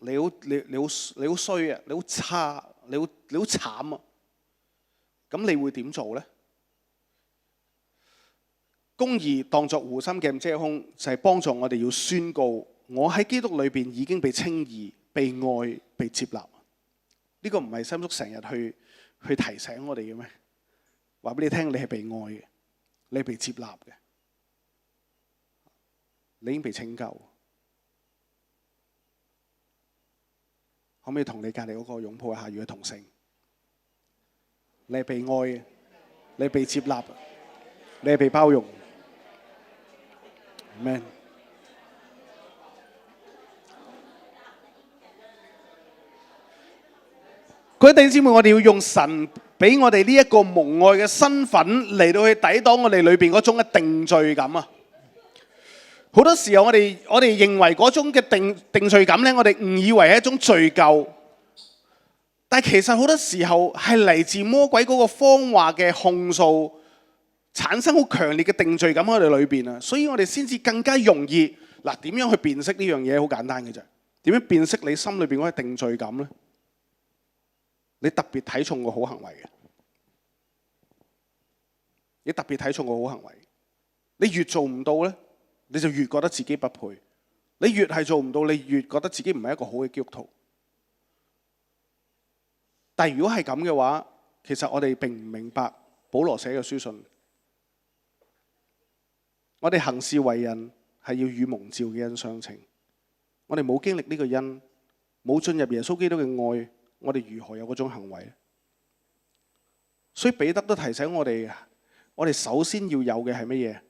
你好衰啊，你好差，你好慘啊，咁你會點做呢？公義當作護心鏡遮胸，就係幫助我哋要宣告，我喺基督裏邊已經被稱義、被愛、被接納。呢個唔係三叔成日去提醒我哋嘅咩？話俾你聽，你係被愛嘅，你係被接納嘅，你已經被拯救。可唔可以同你隔離嗰個擁抱一下，與佢同聲？你係被愛嘅，你係被接納，你係被包容。Amen。各位弟兄姊妹，我哋要用神俾我哋呢一個蒙愛嘅身份嚟到去抵擋我哋裏邊嗰種嘅定罪感啊！好多時候我哋認為嗰種嘅定罪感咧，我哋誤以為係一種罪疚，但係其實好多時候係嚟自魔鬼嗰個謊話嘅控訴，產生好強烈嘅定罪感喺我哋裏邊啊！所以我哋先至更加容易嗱，點樣去辨識呢樣嘢？好簡單嘅啫，點樣辨識你心裏邊嗰個定罪感咧？你特別睇重個好行為嘅，你特別睇重個好行為，你越做唔到咧，你就越覺得自己不配；你越係做唔到，你越覺得自己唔係一個好嘅基督徒。但係如果係咁嘅話，其實我哋並唔明白保羅寫嘅書信。我哋行事為人係要與蒙召嘅恩相稱。我哋冇經歷呢個恩，冇進入耶穌基督嘅愛，我哋如何有嗰種行為？所以彼得都提醒我哋，我哋首先要有嘅係乜嘢？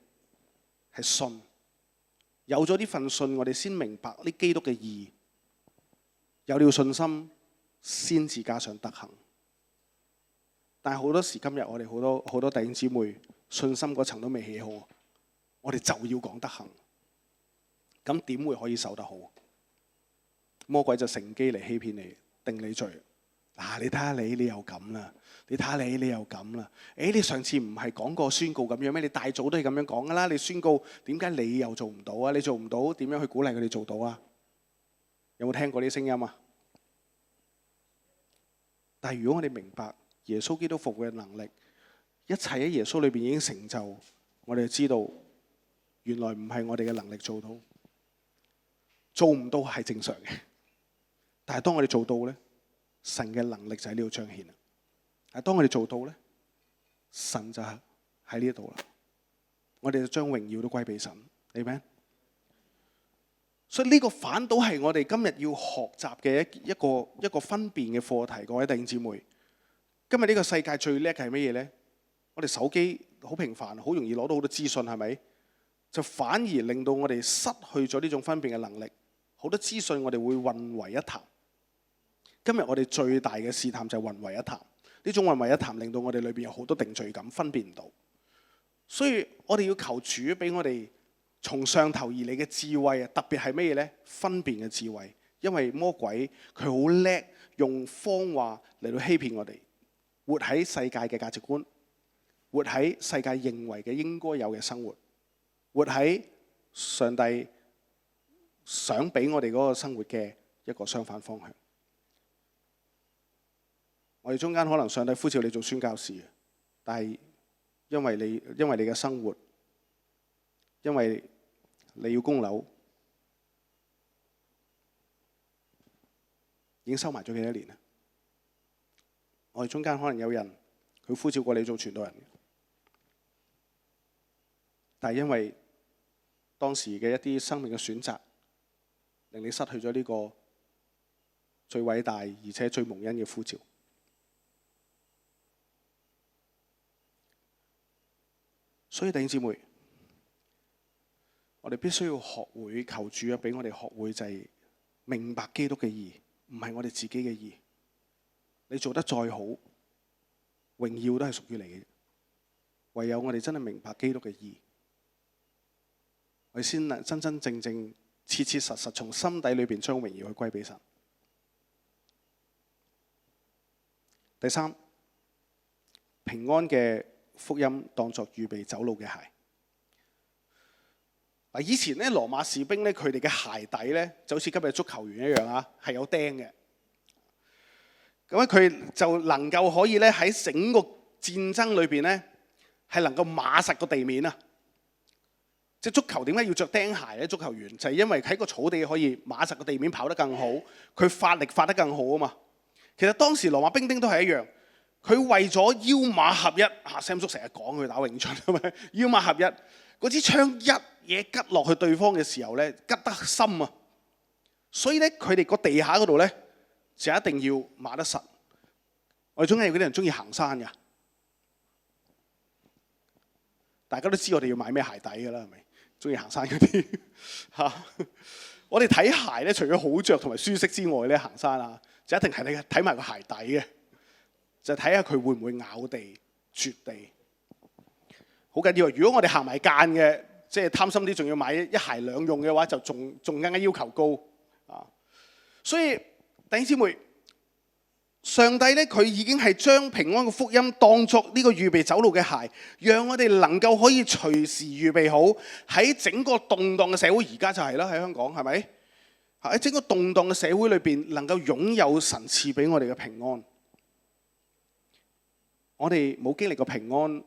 係信。有咗呢份信，我哋先明白呢基督嘅義。有了信心，先至加上德行。但係好多時今日我哋好多弟兄姊妹信心嗰層都未起好，我哋就要講德行，咁點會可以守得好？魔鬼就乘機嚟欺騙你，定你罪。你睇下你又咁啦，你睇下你又咁啦。你上次唔係講過宣告咁樣咩？你大早都係咁樣講噶啦。你宣告，點解你又做唔到啊？你做唔到，點樣去鼓勵佢哋做到啊？有冇聽過呢啲聲音啊？但係如果我哋明白耶穌基督復活嘅能力，一切喺耶穌裏邊已經成就，我哋就知道原來唔係我哋嘅能力做到，做唔到係正常嘅。但係當我哋做到咧，神嘅能力就喺呢度彰顯啦。但係當我哋做到咧，神就喺呢度啦。我哋就將榮耀都歸俾神，明白？所以呢個反倒係我哋今日要學習嘅一個分辨嘅課題。各位弟兄姊妹，今日呢個世界最叻係乜嘢咧？我哋手機好平凡，好容易攞到好多資訊，係咪？就反而令到我哋失去咗呢種分辨嘅能力。好多資訊我哋會混為一談。今日我哋最大嘅試探就係混為一談。呢種混為一談令到我哋裏邊有好多定罪感，分辨唔到。所以我哋要求主俾我哋從上頭而嚟嘅智慧啊，特別係乜嘢咧？分辨嘅智慧。因為魔鬼佢好叻用謊話嚟到欺騙我哋，活喺世界嘅價值觀，活喺世界認為嘅應該有嘅生活，活喺上帝想俾我哋嗰個生活嘅一個相反方向。我哋中間可能上帝呼召你做宣教士，但係因為你嘅生活，因為你要供樓，已經收埋咗幾多年啦。我哋中間可能有人佢呼召過你做傳道人，但係因為當時嘅一啲生命嘅選擇，令你失去咗呢個最偉大而且最蒙恩嘅呼召。所以弟兄姊妹，我哋必須要學會求主啊，俾我哋學會就係明白基督嘅義，唔係我哋自己嘅義。你做得再好，榮耀都係屬於你嘅。唯有我哋真係明白基督嘅義，我哋先能真真正正、切切實實從心底裏邊將榮耀去歸俾神。第三，平安嘅福音當作預備走路嘅鞋。嗱，以前咧羅馬士兵咧，佢哋嘅鞋底咧就好似今日足球員一樣啊，係有釘嘅。咁咧佢就能夠可以咧喺整個戰爭裏邊咧係能夠碼實個地面啊！即係足球點解要着釘鞋咧？足球員就係因為喺個草地可以碼實個地面跑得更好，佢發力發得更好啊嘛。其實當時羅馬兵丁都係一樣，佢為咗腰馬合一，Sam 叔成日講佢打詠春係咪？腰馬合一，嗰支槍一嘢吉落去對方嘅時候咧，吉得深啊！所以咧佢哋個地下嗰度咧就一定要碼得實。我哋總係有啲人中意行山㗎，大家都知我哋要買咩鞋底㗎啦，係咪？中意行山嗰啲嚇，我哋睇鞋咧，除咗好着同埋舒適之外咧，行山啊，就一定係你睇埋個鞋底嘅，就睇下佢會唔會咬地、絕地，好緊要啊！如果我哋行埋間嘅，即係貪心啲，仲要買一鞋兩用嘅話，就仲更加要求高啊！所以弟兄姊妹，上帝咧佢已經係將平安嘅福音當作呢個預備走路嘅鞋，讓我哋能夠可以隨時預備好喺整個動盪嘅社會，而家就係啦，喺香港係咪？喺整個動盪嘅社會裏邊，能夠擁有神賜俾我哋嘅平安。我哋冇經歷過平安，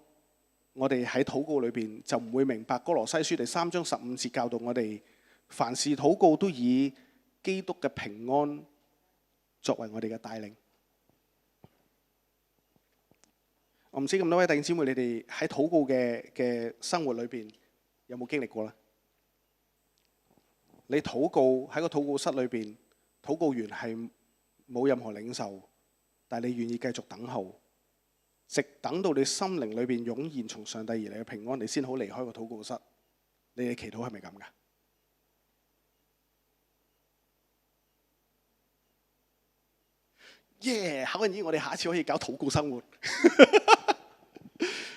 我哋喺禱告裏邊就唔會明白歌羅西書第3章15節教導我哋，凡事禱告都以基督嘅平安作為我哋嘅帶領。我唔知咁多位弟兄姊妹，你哋喺禱告嘅生活裏邊有冇經歷過呢？你禱告喺個禱告室裏邊，禱告完係冇任何領受，但係你願意繼續等候，直等到你心靈裏邊湧現從上帝而嚟嘅平安，你先好離開個禱告室。你哋祈禱係咪咁㗎？耶！考緊咦，我哋下一次可以搞禱告生活。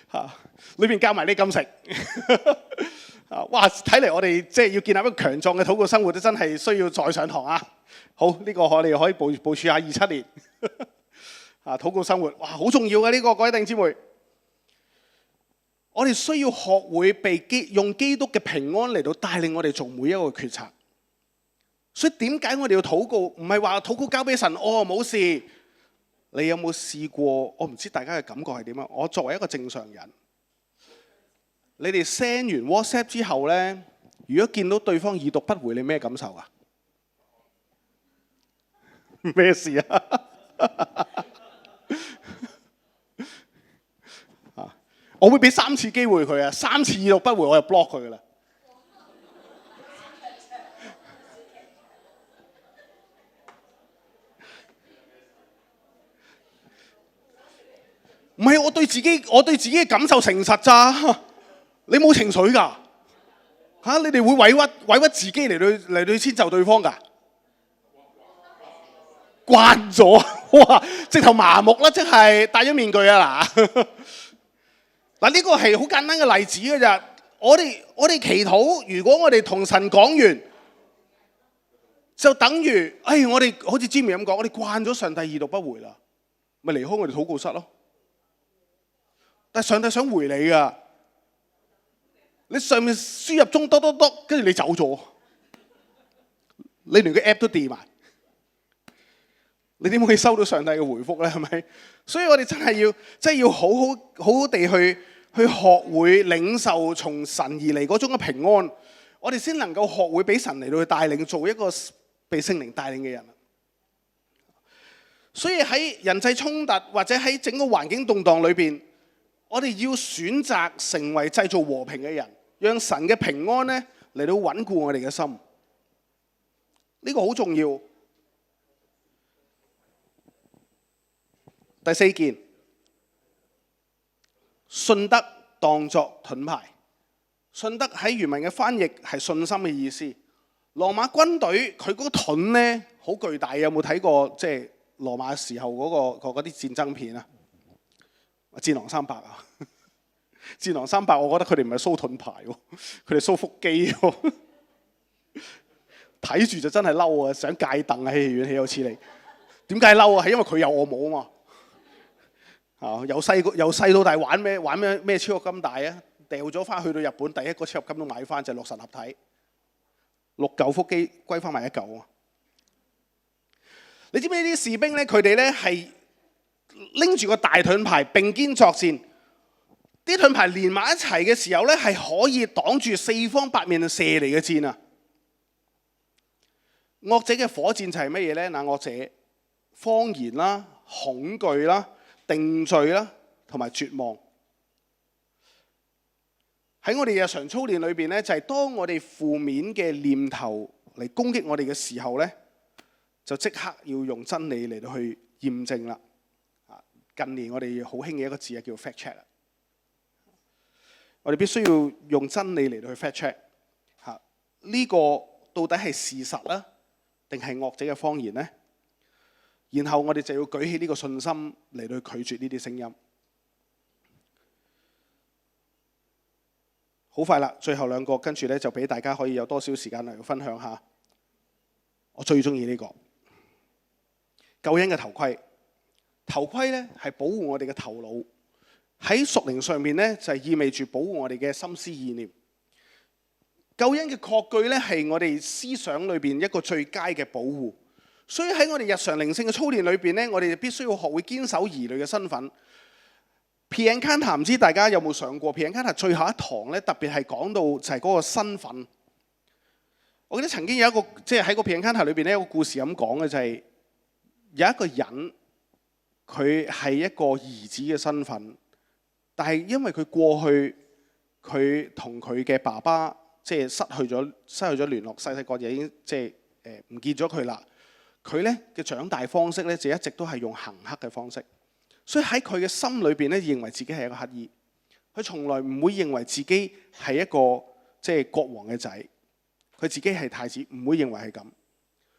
嚇！裏邊加埋啲禁食，啊！哇！睇嚟我哋即係要建立一個強壯嘅禱告生活，都真係需要再上堂啊！好，呢個我哋可以部署下27年啊！禱告生活，哇！好重要嘅呢個，各位弟兄姊妹，我哋需要學會用基督嘅平安嚟到帶領我哋做每一個決策。所以點解我哋要禱告？唔係話禱告交俾神，冇事。你有冇試過？我唔知大家嘅感覺係點啊！我作為一個正常人，你哋 send 完 WhatsApp 之後咧，如果見到對方已讀不回，你咩感受啊？咩事啊？我會俾3次機會佢啊！3次已讀不回，我就 block 佢噶啦。唔係，我對自己嘅感受誠實咋？你冇情緒㗎嚇？你哋會委屈自己嚟到遷就對方㗎？慣咗哇！直頭麻木啦，即係戴咗面具啊嗱！嗱，呢個係好簡單嘅例子㗎咋。我哋祈禱，如果我哋同神講完，就等於我哋好似 Jimmy 咁講，我哋慣咗上帝已讀不回啦，咪離開我哋禱告室咯。但係上帝想回你㗎，你上面輸入中多，跟住你走咗，你連個 app 都 delete 埋，你點可以收到上帝嘅回覆咧？係咪？所以我哋真係要好好地去學會領受從神而嚟嗰種嘅平安，我哋先能夠學會俾神嚟到去帶領，做一個被聖靈帶領嘅人。所以喺人際衝突或者喺整個環境動盪裏邊，我哋要選擇成為製造和平嘅人，讓神嘅平安咧嚟到穩固我哋嘅心。呢個好重要。第4件，信德當作盾牌。信德喺原文嘅翻譯係信心嘅意思。羅馬軍隊佢嗰個盾咧好巨大，有冇睇過即係羅馬時候嗰啲戰爭片啊？戰狼300啊！戰狼300，我覺得佢哋唔係蘇盾牌喎，佢哋蘇腹肌喎。睇住就真係嬲啊！想戒凳啊！戲院豈有此理！點解嬲啊？係因為佢有我冇啊嘛！由細到大玩咩超合金帶啊？掉咗翻去到日本，第一個切合金都買翻就係六神合體，6嚿腹肌歸翻埋一嚿啊！你知唔知呢啲士兵咧？佢哋咧係拎住個大盾牌並肩作戰，啲盾牌連埋一齊嘅時候咧，係可以擋住四方八面射嚟嘅箭啊！惡者嘅火箭就係乜嘢咧？嗱，惡者謊言啦、恐懼啦、定罪啦，同埋絕望。喺我哋日常操練裏邊咧，就係當我哋負面嘅念頭嚟攻擊我哋嘅時候咧，就即刻要用真理嚟到去驗證啦。近年我哋好興嘅一個字啊，叫 fact check 啦。我哋必須要用真理嚟到去 fact check 嚇，呢個到底係事實啦，定係惡者嘅謊言呢？然後我哋就要舉起呢個信心嚟到去拒絕呢啲聲音。好快啦，最後兩個跟住咧就俾大家可以有多少時間嚟分享下。我最中意呢個救恩嘅頭盔。頭盔咧係保護我哋嘅頭腦，喺屬靈上面咧就係意味住保護我哋嘅心思意念。救恩嘅確據咧係我哋思想裏邊一個最佳嘅保護。所以喺我哋日常靈性嘅操練裏邊咧，我哋必須要學會堅守兒女嘅身份。P.Encounter 唔知大家有冇上過 P.Encounter 最後一堂咧，特別係講到就係嗰個身份。我記得曾經有一個即係喺個 P.Encounter 裏邊咧，有個故事咁講嘅就係有一個人，佢係一個兒子嘅身份，但係因為佢過去佢同佢嘅爸爸即係失去咗聯絡，細細個就已經即係唔見咗佢啦。佢咧嘅長大方式咧就一直都係用行乞嘅方式。所以喺佢嘅心裏邊咧，認為自己係一個乞兒，佢從來唔會認為自己係一個即係國王嘅仔，佢自己係太子，唔會認為係咁。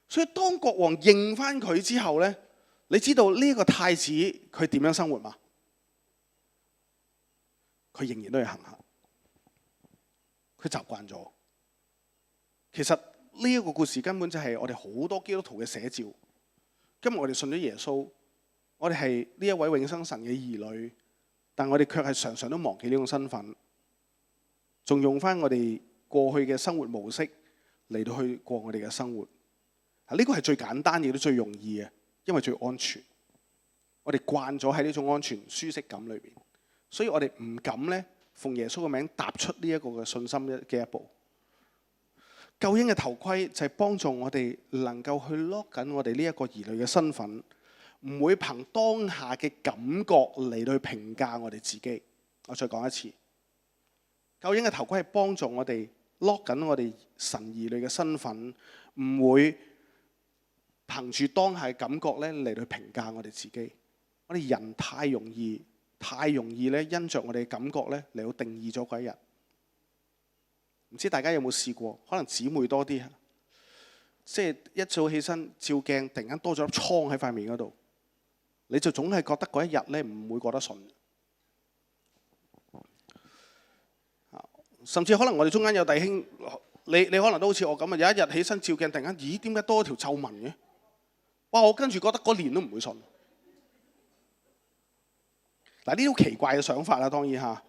所以當國王認翻佢之後咧，你知道呢個太子佢點樣生活嘛？佢仍然都係行乞，佢習慣咗。其實呢一個故事根本就係我哋好多基督徒嘅寫照。今日我哋信咗耶穌。我哋係呢一位永生神嘅兒女，但我哋卻係常常都忘記呢種身份，仲用翻我哋過去嘅生活模式嚟到去過我哋嘅生活。呢個係最簡單亦都最容易嘅，因為最安全。我哋慣咗喺呢種安全舒適感裏邊，所以我哋唔敢咧奉耶穌嘅名踏出呢一個嘅信心嘅一步。救恩嘅頭盔就係幫助我哋能夠去 lock 緊我哋呢一個兒女嘅身份。唔會憑當下嘅感覺嚟到去評價我哋自己。我再講一次，救恩嘅頭盔係幫助我哋 lock 緊我哋神兒女嘅身份，唔會憑住當下嘅感覺咧嚟到去評價我哋自己。我哋人太容易咧因着我哋嘅感覺咧嚟到定義咗嗰一日。唔知大家有冇試過？可能姊妹多啲，即係一早起身照鏡，突然間多咗粒瘡喺塊面嗰度。你就總係覺得嗰一日咧唔會過得順，甚至可能我哋中間有弟兄，你可能都好似我咁啊！有一日起身照鏡，突然間，咦？點解多條皺紋嘅？哇！我跟住覺得嗰年都唔會順。嗱，呢啲好奇怪嘅想法啦，當然嚇。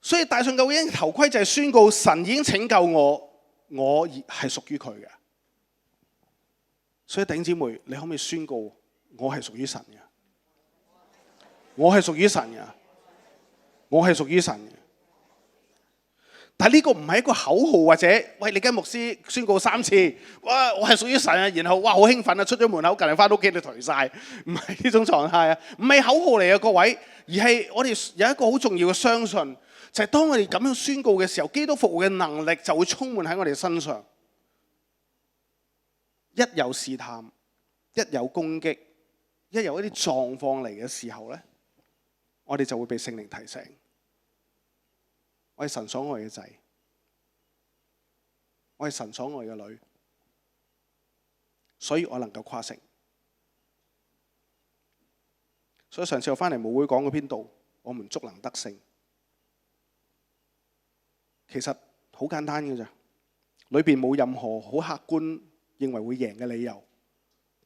所以戴上救恩頭盔就係宣告神已經拯救我，我係屬於佢嘅。所以弟兄姊妹，你可唔可以宣告？我係屬於神嘅，我係屬於神嘅，我係屬於神嘅。但係呢個唔係一個口號，或者喂，你跟牧師宣告3次，哇，我係屬於神啊，然後哇好興奮啊，出咗門口，近嚟翻到屋企你頹晒，唔係呢種狀態啊，唔係口號嚟嘅各位，而係我哋有一個好重要嘅相信，就係當我哋咁樣宣告嘅時候，基督復活嘅能力就會充滿喺我哋身上。一有試探，一有攻擊，一有一啲狀況嚟嘅時候咧，我哋就會被聖靈提醒，我係神所愛嘅仔，我係神所愛嘅女，所以我能夠誇勝。所以上次我翻嚟母會講嗰篇道，我們足能得勝，其實好簡單嘅咋，裏邊冇任何好客觀認為會贏嘅理由，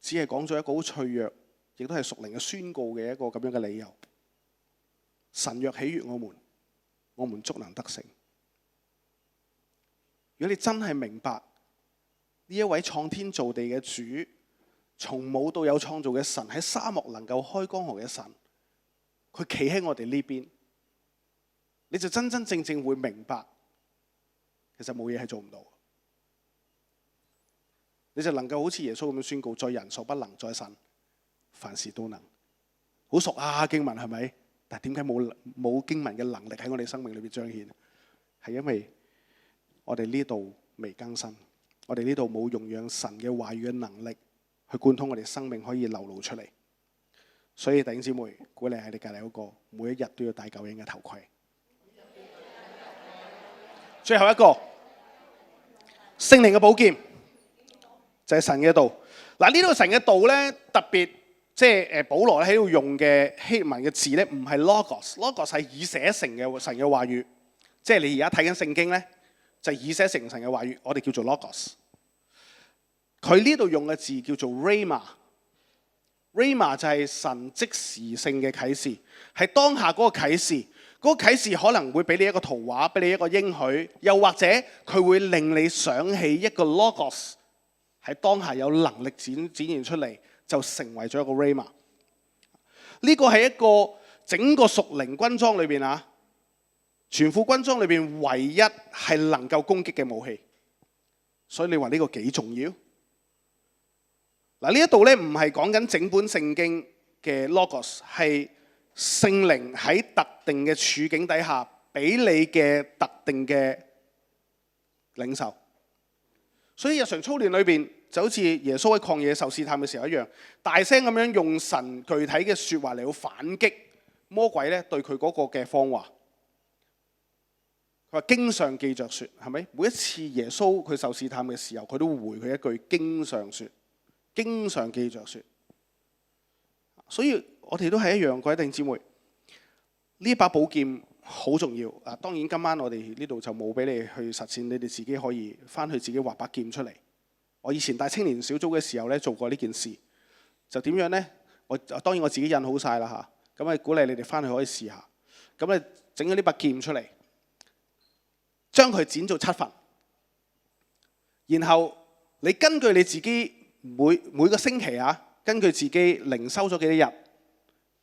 只係講咗一個好脆弱，亦都係屬靈嘅宣告嘅一個咁樣嘅理由。神若喜悅我們，我們足能得勝。如果你真係明白呢一位創天造地嘅主，從冇到有創造嘅神，喺沙漠能夠開江河嘅神，佢企喺我哋呢邊，你就真真正正會明白，其實冇嘢係做唔到。你就能夠好似耶穌咁樣宣告：在人所不能，在神凡事都能。好熟啊經文係咪？但係點解冇經文嘅能力喺我哋生命裏邊彰顯？係因為我哋呢度未更新，我哋呢度冇容讓神嘅話語嘅能力去貫通我哋生命，可以流露出嚟。所以弟兄姊妹，鼓勵喺你隔離嗰個，每一日都要戴救恩嘅頭盔。最後一個聖靈嘅寶劍就係神嘅道。嗱，呢度神嘅道咧，特別即係保羅喺度用嘅希文嘅字咧，唔係 logos 係以寫成嘅神嘅話語。即係你而家睇緊聖經咧，就係以寫成神嘅話語，我哋叫做 logos。佢呢度用嘅字叫做 rhema 就係神即時性嘅啟示，係當下嗰個啟示。嗰個啟示可能會俾你一個圖畫，俾你一個應許，又或者佢會令你想起一個 logos，喺當下有能力展現出嚟，就成為咗一個 rhema。呢個係一個整個屬靈軍裝裏邊啊，全副軍裝裏邊唯一係能夠攻擊嘅武器。所以你話呢個幾重要？嗱，呢一度咧唔係講緊整本聖經嘅 logos， 係聖靈喺特定嘅處境底下俾你嘅特定嘅領受。所以日常操練裏邊就好似耶穌喺曠野受試探嘅時候一樣，大聲咁樣用神具體嘅説話嚟到反擊魔鬼咧對佢嗰個嘅謊話。佢話經上記着説，係咪？每一次耶穌佢受試探嘅時候，佢都會回佢一句經上説，經上記着説。所以我哋都係一樣，各位弟兄姊妹，呢把寶劍好重要。啊，當然今晚我哋呢度就冇俾你去實踐，你哋自己可以翻去自己畫把劍出嚟。我以前帶青年小組嘅時候咧，做過呢件事，就點樣咧？當然我自己印好晒啦嚇，咁啊鼓勵你哋翻去可以試下。咁啊整咗呢把劍出嚟，將佢剪做7份，然後你根據你自己每個星期啊，根據自己靈修咗幾多日，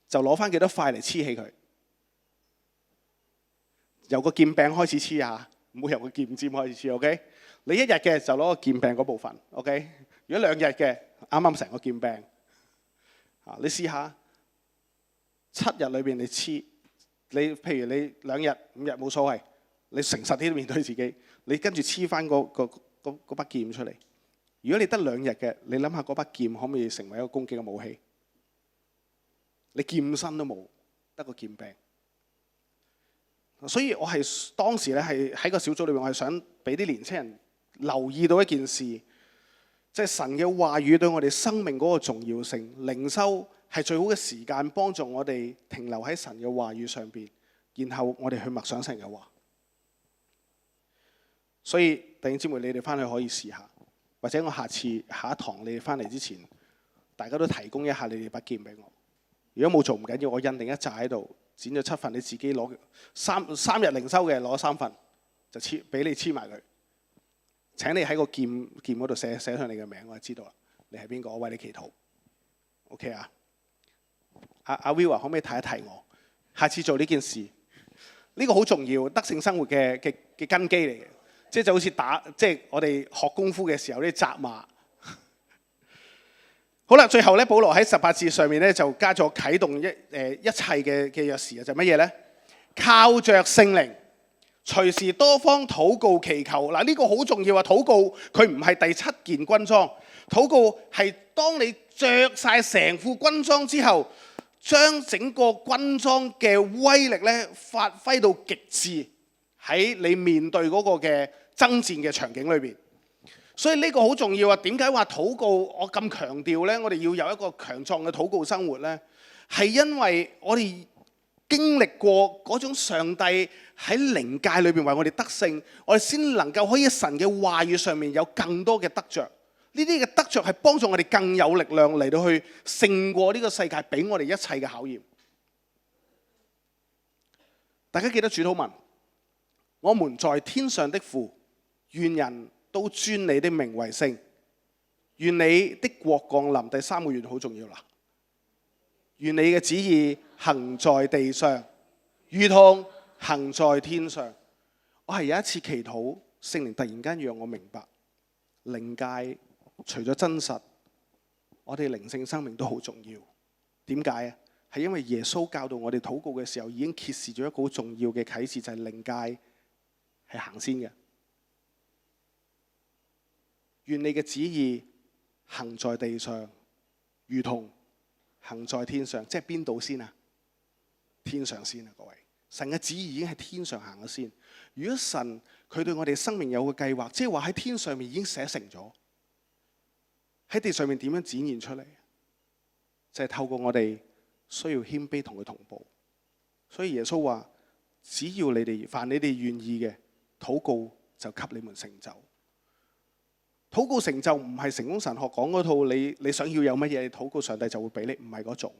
就攞翻幾多塊嚟黐起佢。由個劍柄開始黐下，唔好由個劍尖開始黐。OK， 你1日嘅就攞個劍柄嗰部分。OK， 如果2日嘅，啱啱成個劍柄。啊，你試下7日裏邊你黐，你譬如你2日5日冇所謂，你誠實啲面對自己，你跟住黐翻嗰把劍出嚟。如果你得2日嘅，你諗下嗰把劍可唔可以成為一個攻擊嘅武器？你劍身都冇，得個劍柄。所以我係當時咧係喺個小組裏面，我係想俾啲年青人留意到一件事，即係神嘅話語對我哋生命嗰個重要性。靈修係最好嘅時間，幫助我哋停留喺神嘅話語上邊，然後我哋去默想神嘅話。所以弟兄姊妹，你哋翻去可以試下，或者我下一堂你哋翻嚟之前，大家都提供一下你哋把劍俾我。如果冇做唔緊要，我印定一紮喺度。剪咗7份，你自己攞三日靈修嘅攞3份，就俾你黐埋佢。請你喺個劍嗰度寫上你嘅名，我就知道啦。你係邊個？我為你祈禱。OK 啊？阿 Will 啊，可唔可以提一提我？下次做呢件事，呢個好重要，得勝生活嘅根基嚟嘅。即係就好似即係我哋學功夫嘅時候啲扎馬。好啦，最後咧，保羅喺18節上面咧就加咗啟動一切嘅鑰匙啊，就乜嘢咧？靠着聖靈，隨時多方禱告祈求。嗱，呢個好重要啊！禱告佢唔係第7件軍裝，禱告係當你着晒成副軍裝之後，將整個軍裝嘅威力咧發揮到極致喺你面對嗰個嘅爭戰嘅場景裏邊。所以呢個好重要啊！點解話禱告我咁強調呢？我哋要有一個強壯嘅禱告生活呢，係因為我哋經歷過嗰種上帝喺靈界裏邊為我哋得勝，我哋先能夠可以喺神嘅話語上面有更多嘅得着。呢啲嘅得着係幫助我哋更有力量嚟到去勝過呢個世界俾我哋一切嘅考驗。大家記得主禱文，我們在天上的父，願人都尊你的名為聖，願你的國降臨。第三個願好重要啦，願你嘅旨意行在地上，如同行在天上。我係有一次祈禱，聖靈突然間讓我明白，靈界除咗真實，我哋靈性生命都好重要。點解啊？係因為耶穌教導我哋禱告嘅時候，已經揭示咗一個好重要嘅啟示，就係靈界係行先嘅。願你嘅旨意行在地上，如同行在天上。即係邊度先啊？天上先啊！各位，神嘅旨意已經喺天上行咗先。如果神佢對我哋生命有個計劃，即係話喺天上面已經寫成咗，喺地上面點樣展現出嚟？就係透過我哋需要謙卑同佢同步。所以耶穌話：只要你哋凡你哋願意嘅，禱告就給你們成就。禱告成就唔係成功神學講嗰套，你想要有乜嘢，你禱告上帝就會俾你，唔係嗰種，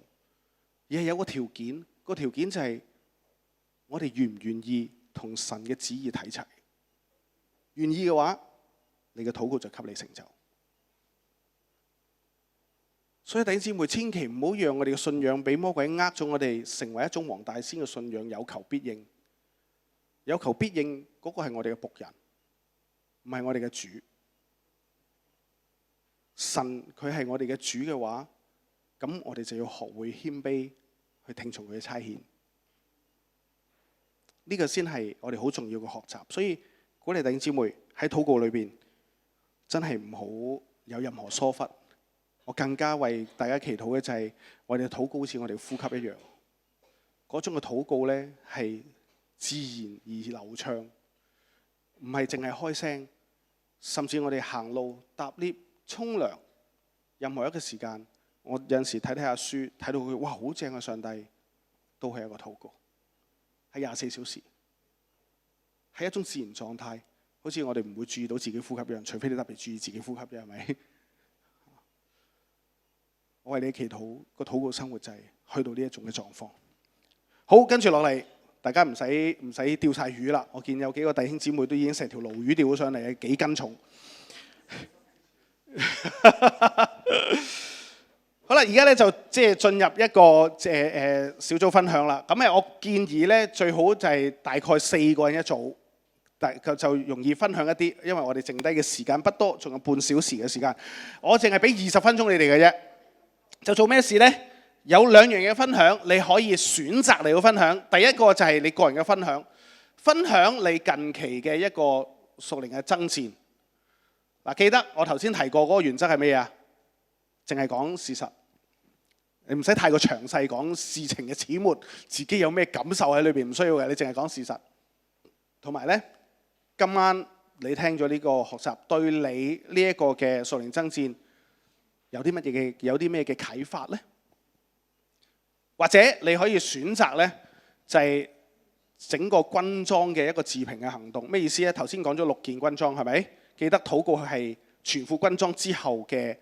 而係有個條件。個條件就係我哋願唔願意同神嘅旨意睇齊。願意嘅話，你嘅禱告就給你成就。所以弟兄姊妹，千祈唔好讓我哋嘅信仰俾魔鬼呃咗我哋，成為一種黃大仙嘅信仰，有求必應。有求必應嗰個係我哋嘅僕人，唔係我哋嘅主。神佢係我哋嘅主嘅話，咁我哋就要學會謙卑去聽從佢嘅差遣。呢個先係我哋好重要嘅學習。所以鼓勵弟兄姊妹喺禱告裏邊，真係唔好有任何疏忽。我更加為大家祈禱嘅就係我哋嘅禱告好似我哋呼吸一樣，嗰種嘅禱告呢係自然而流暢，唔係淨係開聲。甚至我哋行路、搭 lift、沖涼，任何一個時間，我有陣時睇下書，睇到佢哇好正嘅上帝，都係一個禱告，係24小時，係一種自然狀態，好似我哋唔會注意到自己呼吸一樣，除非你特別注意自己呼吸啫，係咪？我為你祈禱，個禱告生活就係去到呢一種嘅狀況。好，跟住落嚟，大家唔使釣晒魚啦。我見有幾個弟兄姊妹都已經成條鱸魚釣咗上嚟，幾斤重。好啦，而家咧就即係進入一個小組分享啦。咁我建議咧最好就係大概4個人一組，就容易分享一啲，因為我哋剩低嘅時間不多，仲有半小時嘅時間。我淨係俾20分鐘你哋嘅啫。就做咩事呢？有2樣嘢分享，你可以選擇嚟到分享。第一個就係你個人嘅分享，分享你近期嘅一個屬靈嘅爭戰。嗱，記得我頭先提過嗰個原則係咩啊？淨係講事實，你唔使太過詳細講事情嘅始末，自己有咩感受喺裏邊，唔需要嘅。你淨係講事實。同埋呢，今晚你聽咗呢個學習，對你呢一個嘅屬靈爭戰有啲咩嘅啟發呢？或者你可以選擇呢，就係整個軍裝嘅一個自評嘅行動。咩意思呢？頭先講咗6件軍裝係咪？記得禱告係全副軍裝之後嘅，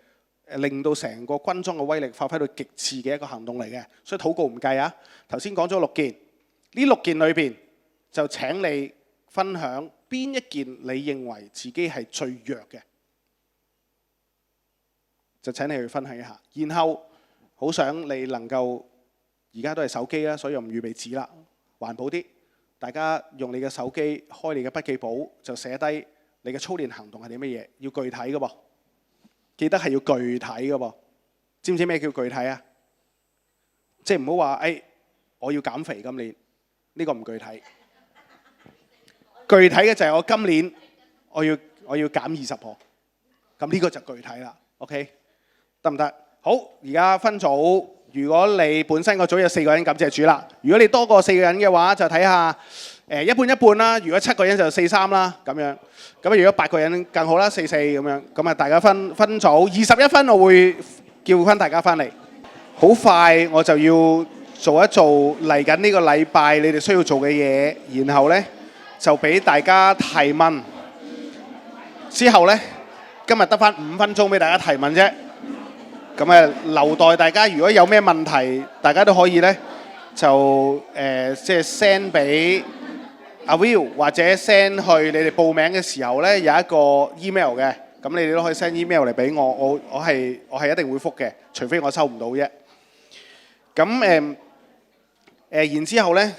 令到成個軍裝嘅威力發揮到極致嘅一個行動嚟嘅。所以禱告唔計啊。頭先講咗6件，呢6件裏邊就請你分享邊一件你認為自己係最弱嘅。就請你去分享一下，然後好想你能夠，而家都係手機啦，所以我唔預備紙啦，環保啲。大家用你嘅手機開你嘅筆記簿，就寫低你嘅操練行動係啲乜嘢，要具體嘅噃。記得係要具體嘅噃。知唔知咩叫具體啊？即係唔好話我要減肥今年，呢個唔具體。具體嘅就係我今年我要減20磅，咁呢個就具體啦。OK。得唔得？好，而家分組。如果你本身個組有4個人，感謝主啦。如果你多過4個人嘅話，就睇下一半一半啦。如果7個人就4-3啦，咁樣。咁如果8個人更好啦，4-4咁樣。咁啊，大家分組21分，我會叫翻大家翻嚟。好快我就要做一做嚟緊呢個禮拜你哋需要做嘅嘢，然後呢就俾大家提問。之後呢，今日得翻5分鐘俾大家提問啫。咁留待大家，如果有咩問題，大家都可以咧就即係 send 俾阿 Will 或者 send 去你哋報名嘅時候咧，有一個 email 嘅，咁你哋都可以 send email 嚟俾我，我係一定會覆嘅，除非我收唔到啫。咁然之後咧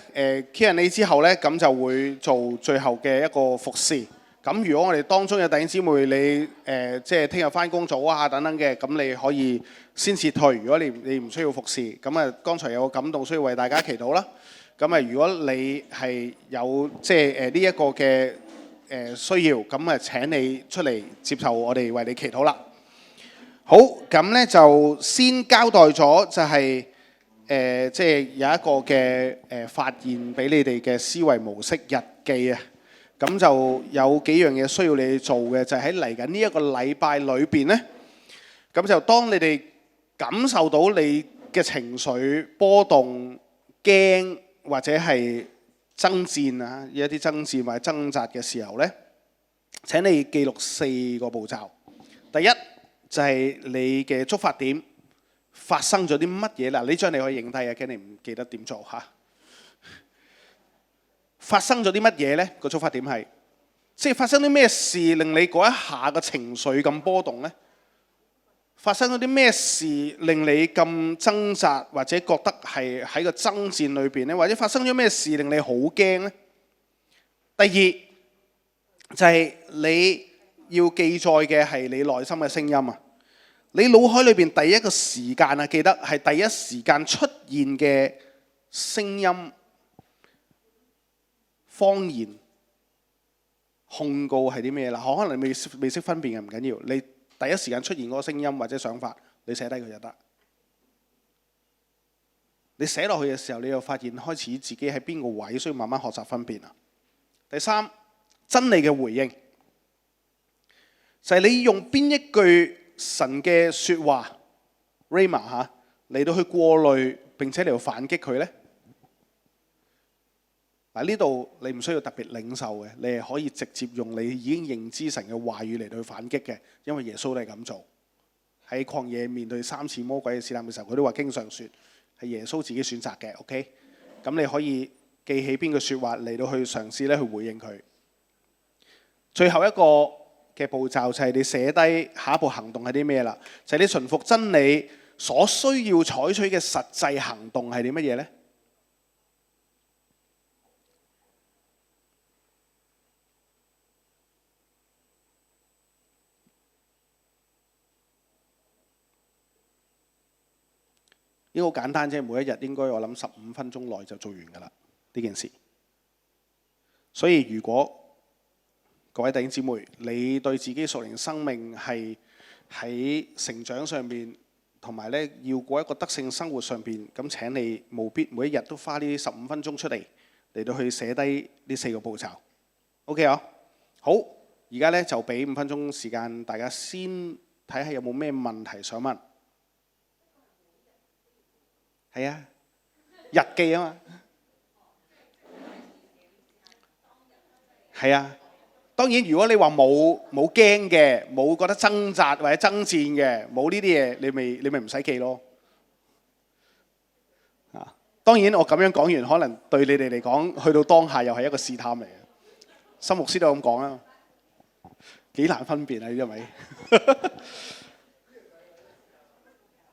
，Q&A 之後咧，咁就會做最後嘅一個服侍。咁如果我哋當中有弟兄姊妹你即係聽日翻工早啊等等嘅，咁你可以先撤退。如果你唔需要服侍，咁啊剛才有個感動需要為大家祈禱啦。咁啊如果你係有即係呢一個嘅需要，咁啊請你出嚟接受我哋為你祈禱啦。好，咁咧就先交代咗就係即係有一個嘅發現俾你哋嘅思維模式日記啊。咁就有幾樣嘢需要你哋做嘅，就係喺嚟緊呢一個禮拜裏邊咧，咁就當你哋感受到你嘅情緒波動、驚或者係爭戰啊，有一啲爭戰或者掙扎嘅時候咧，請你記錄4個步驟。第一就係你嘅觸發點發生咗啲乜嘢啦？呢張你可以影低嘅，驚你唔記得點做嚇。發生咗啲乜嘢呢？個觸發點係，即係發生啲咩事令你嗰一下個情緒咁波動呢？發生咗啲咩事令你咁掙扎，或者覺得係喺個爭戰裏邊呢？或者發生咗咩事令你好驚呢？第二就係你要記載嘅係你內心嘅聲音啊！你腦海裏邊第一個時間啊，記得係第一時間出現嘅聲音。謊言、控告係啲咩啦？可能你未識分辨嘅唔緊要，你第一時間出現嗰個聲音或者想法，你寫低佢就得。你寫落去嘅時候，你又發現開始自己喺邊個位，需要慢慢學習分辨啊。第三，真理嘅回應就係你用邊一句神嘅説話 Rhema 嚇嚟到去過濾並且嚟到反擊佢呢？嗱，呢度你唔需要特別領受嘅，你係可以直接用你已經認知神嘅話語嚟到去反擊嘅，因為耶穌都係咁做。喺曠野面對3次魔鬼嘅試探嘅時候，佢都話經上説係耶穌自己選擇嘅。OK，咁你可以記起邊句説話嚟到去嘗試咧去回應佢。最後一個嘅步驟就係你寫低下一步行動係啲咩啦？就係你順服真理所需要採取嘅實際行動係啲乜嘢呢？呢個好簡單啫，每一日應該我諗15分鐘內就做完㗎啦呢件事。所以如果各位弟兄姊妹，你對自己屬靈生命係喺成長上面，同埋咧要過一個得勝生活上邊，咁請你務必每一日都花呢15分鐘出嚟到去寫低呢4個步驟。OK 啊？好，而家咧就俾5分鐘時間大家先睇下有冇咩問題想問。係啊，日記啊嘛，係啊。當然，如果你話冇驚嘅，冇覺得掙扎或者爭戰嘅，冇呢啲嘢，你咪唔使記咯。啊，當然我咁樣講完，可能對你哋嚟講，去到當下又係一個試探嚟嘅。森牧師都咁講啊，幾難分辨啊，呢啲係咪？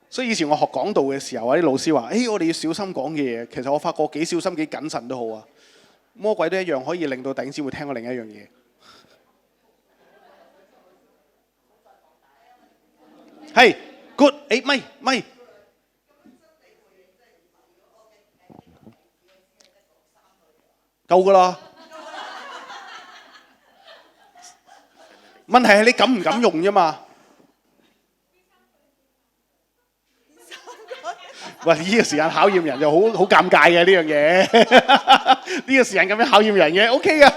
所以以前我學講道嘅時候，啲老師話：我哋要小心講嘅嘢。其實我發覺幾小心幾謹慎都好啊。魔鬼都一樣可以令到弟兄姊妹聽過另一樣嘢。係 good，咪夠噶啦。問題係你敢唔敢用啫嘛？喂，呢個時間考驗人就好尷尬嘅呢樣嘢。呢個時間咁樣考驗人嘅 OK 嘅。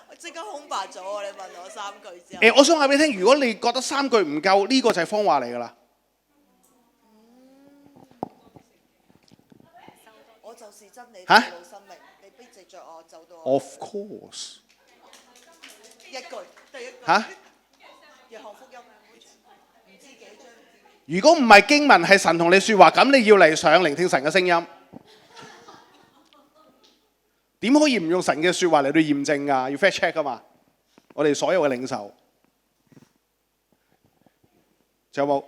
我即刻空白咗喎！你問我3句之後。我想話俾你聽，如果你覺得3句唔夠，呢個就係謊話嚟㗎啦。我就是真理，道路生命，你必藉著我走到我。 Of course。一句，第一句。嚇？約翰福音唔知幾章。如果唔係經文係神同你説話，咁你要嚟上聆聽神嘅聲音。點可以唔用神嘅説話嚟到驗證㗎？要 fact check 㗎嘛？我哋所有嘅領袖，仲有冇？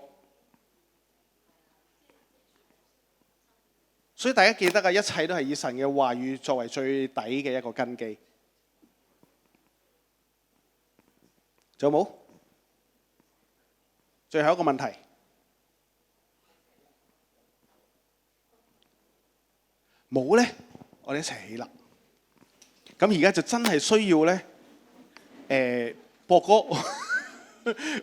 所以大家記得啊，一切都係以神嘅話語作為最底嘅一個根基。仲有冇？最後一個問題，冇咧，我哋一齊起立。咁而家就真係需要咧，播歌，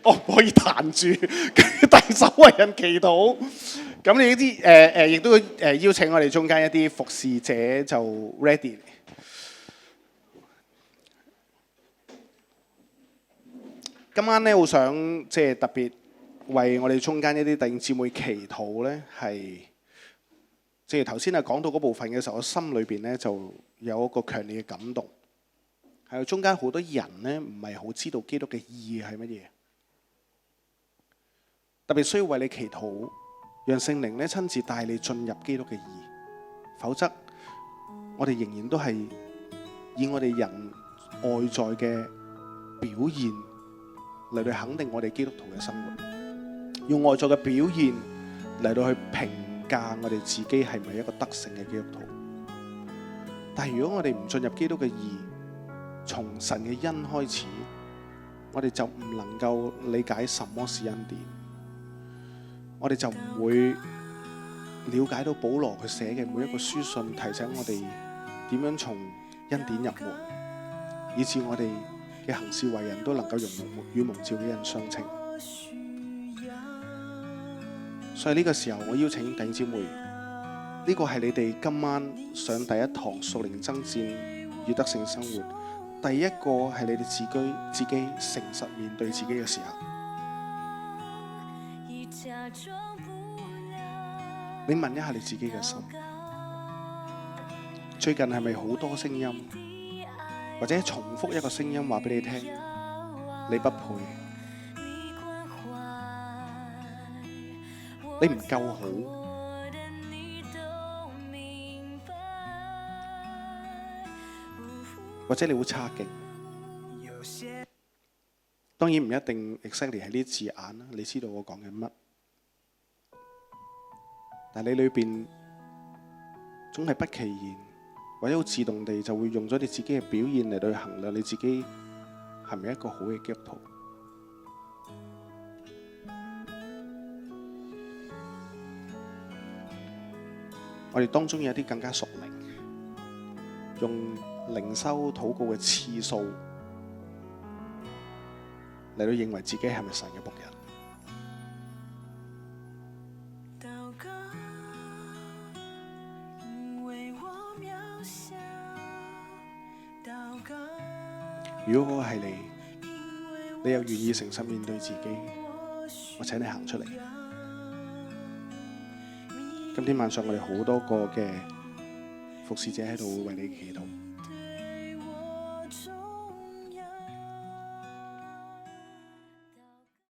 我唔可以彈住，跟住遞手為人祈禱。咁你呢啲亦都邀請我哋中間一啲服侍者就 ready。今晚咧，好想即係特別為我哋中間一啲弟兄姊妹祈禱咧，係正如頭先啊講到嗰部分嘅時候，我心裏邊咧就有一個強烈嘅感動。係中間好多人咧唔係好知道基督嘅意義係乜嘢，特別需要為你祈禱，讓聖靈咧親自帶你進入基督嘅意義。否則，我哋仍然都係以我哋人外在嘅表現嚟到肯定我哋基督徒嘅生活，用外在嘅表現嚟到去評價我哋自己係咪一個得勝嘅基督徒。但係如果我哋唔進入基督嘅義，從神嘅恩開始，我哋就唔能夠理解什麼是恩典，我哋就唔會了解到保羅佢寫嘅每一個書信提醒我哋點樣從恩典入門，以致我哋嘅行事為人都能夠與蒙召嘅人相稱。所以呢個時候，我邀請弟兄姊妹，呢個係你哋今晚上第一堂屬靈爭戰與得勝生活，第一個係你哋自己誠實面對自己嘅時候。你問一下你自己嘅心，最近係咪好多聲音，或者重複一個聲音話俾你聽，你不配，你唔夠好，或者你會差勁。當然唔一定 exactly 係呢啲字眼啦，你知道我講緊乜？但你裏邊總係不其然，或者好自動地就會用咗你自己嘅表現嚟到去衡量你自己係咪一個好嘅基督徒。我哋當中有啲更加屬靈，用靈修禱告嘅次數嚟到認為自己係咪神嘅僕人。如果嗰個係你，你又願意誠實面對自己，我請你行出嚟。今天晚上我哋好多個嘅服侍者喺度為你祈禱。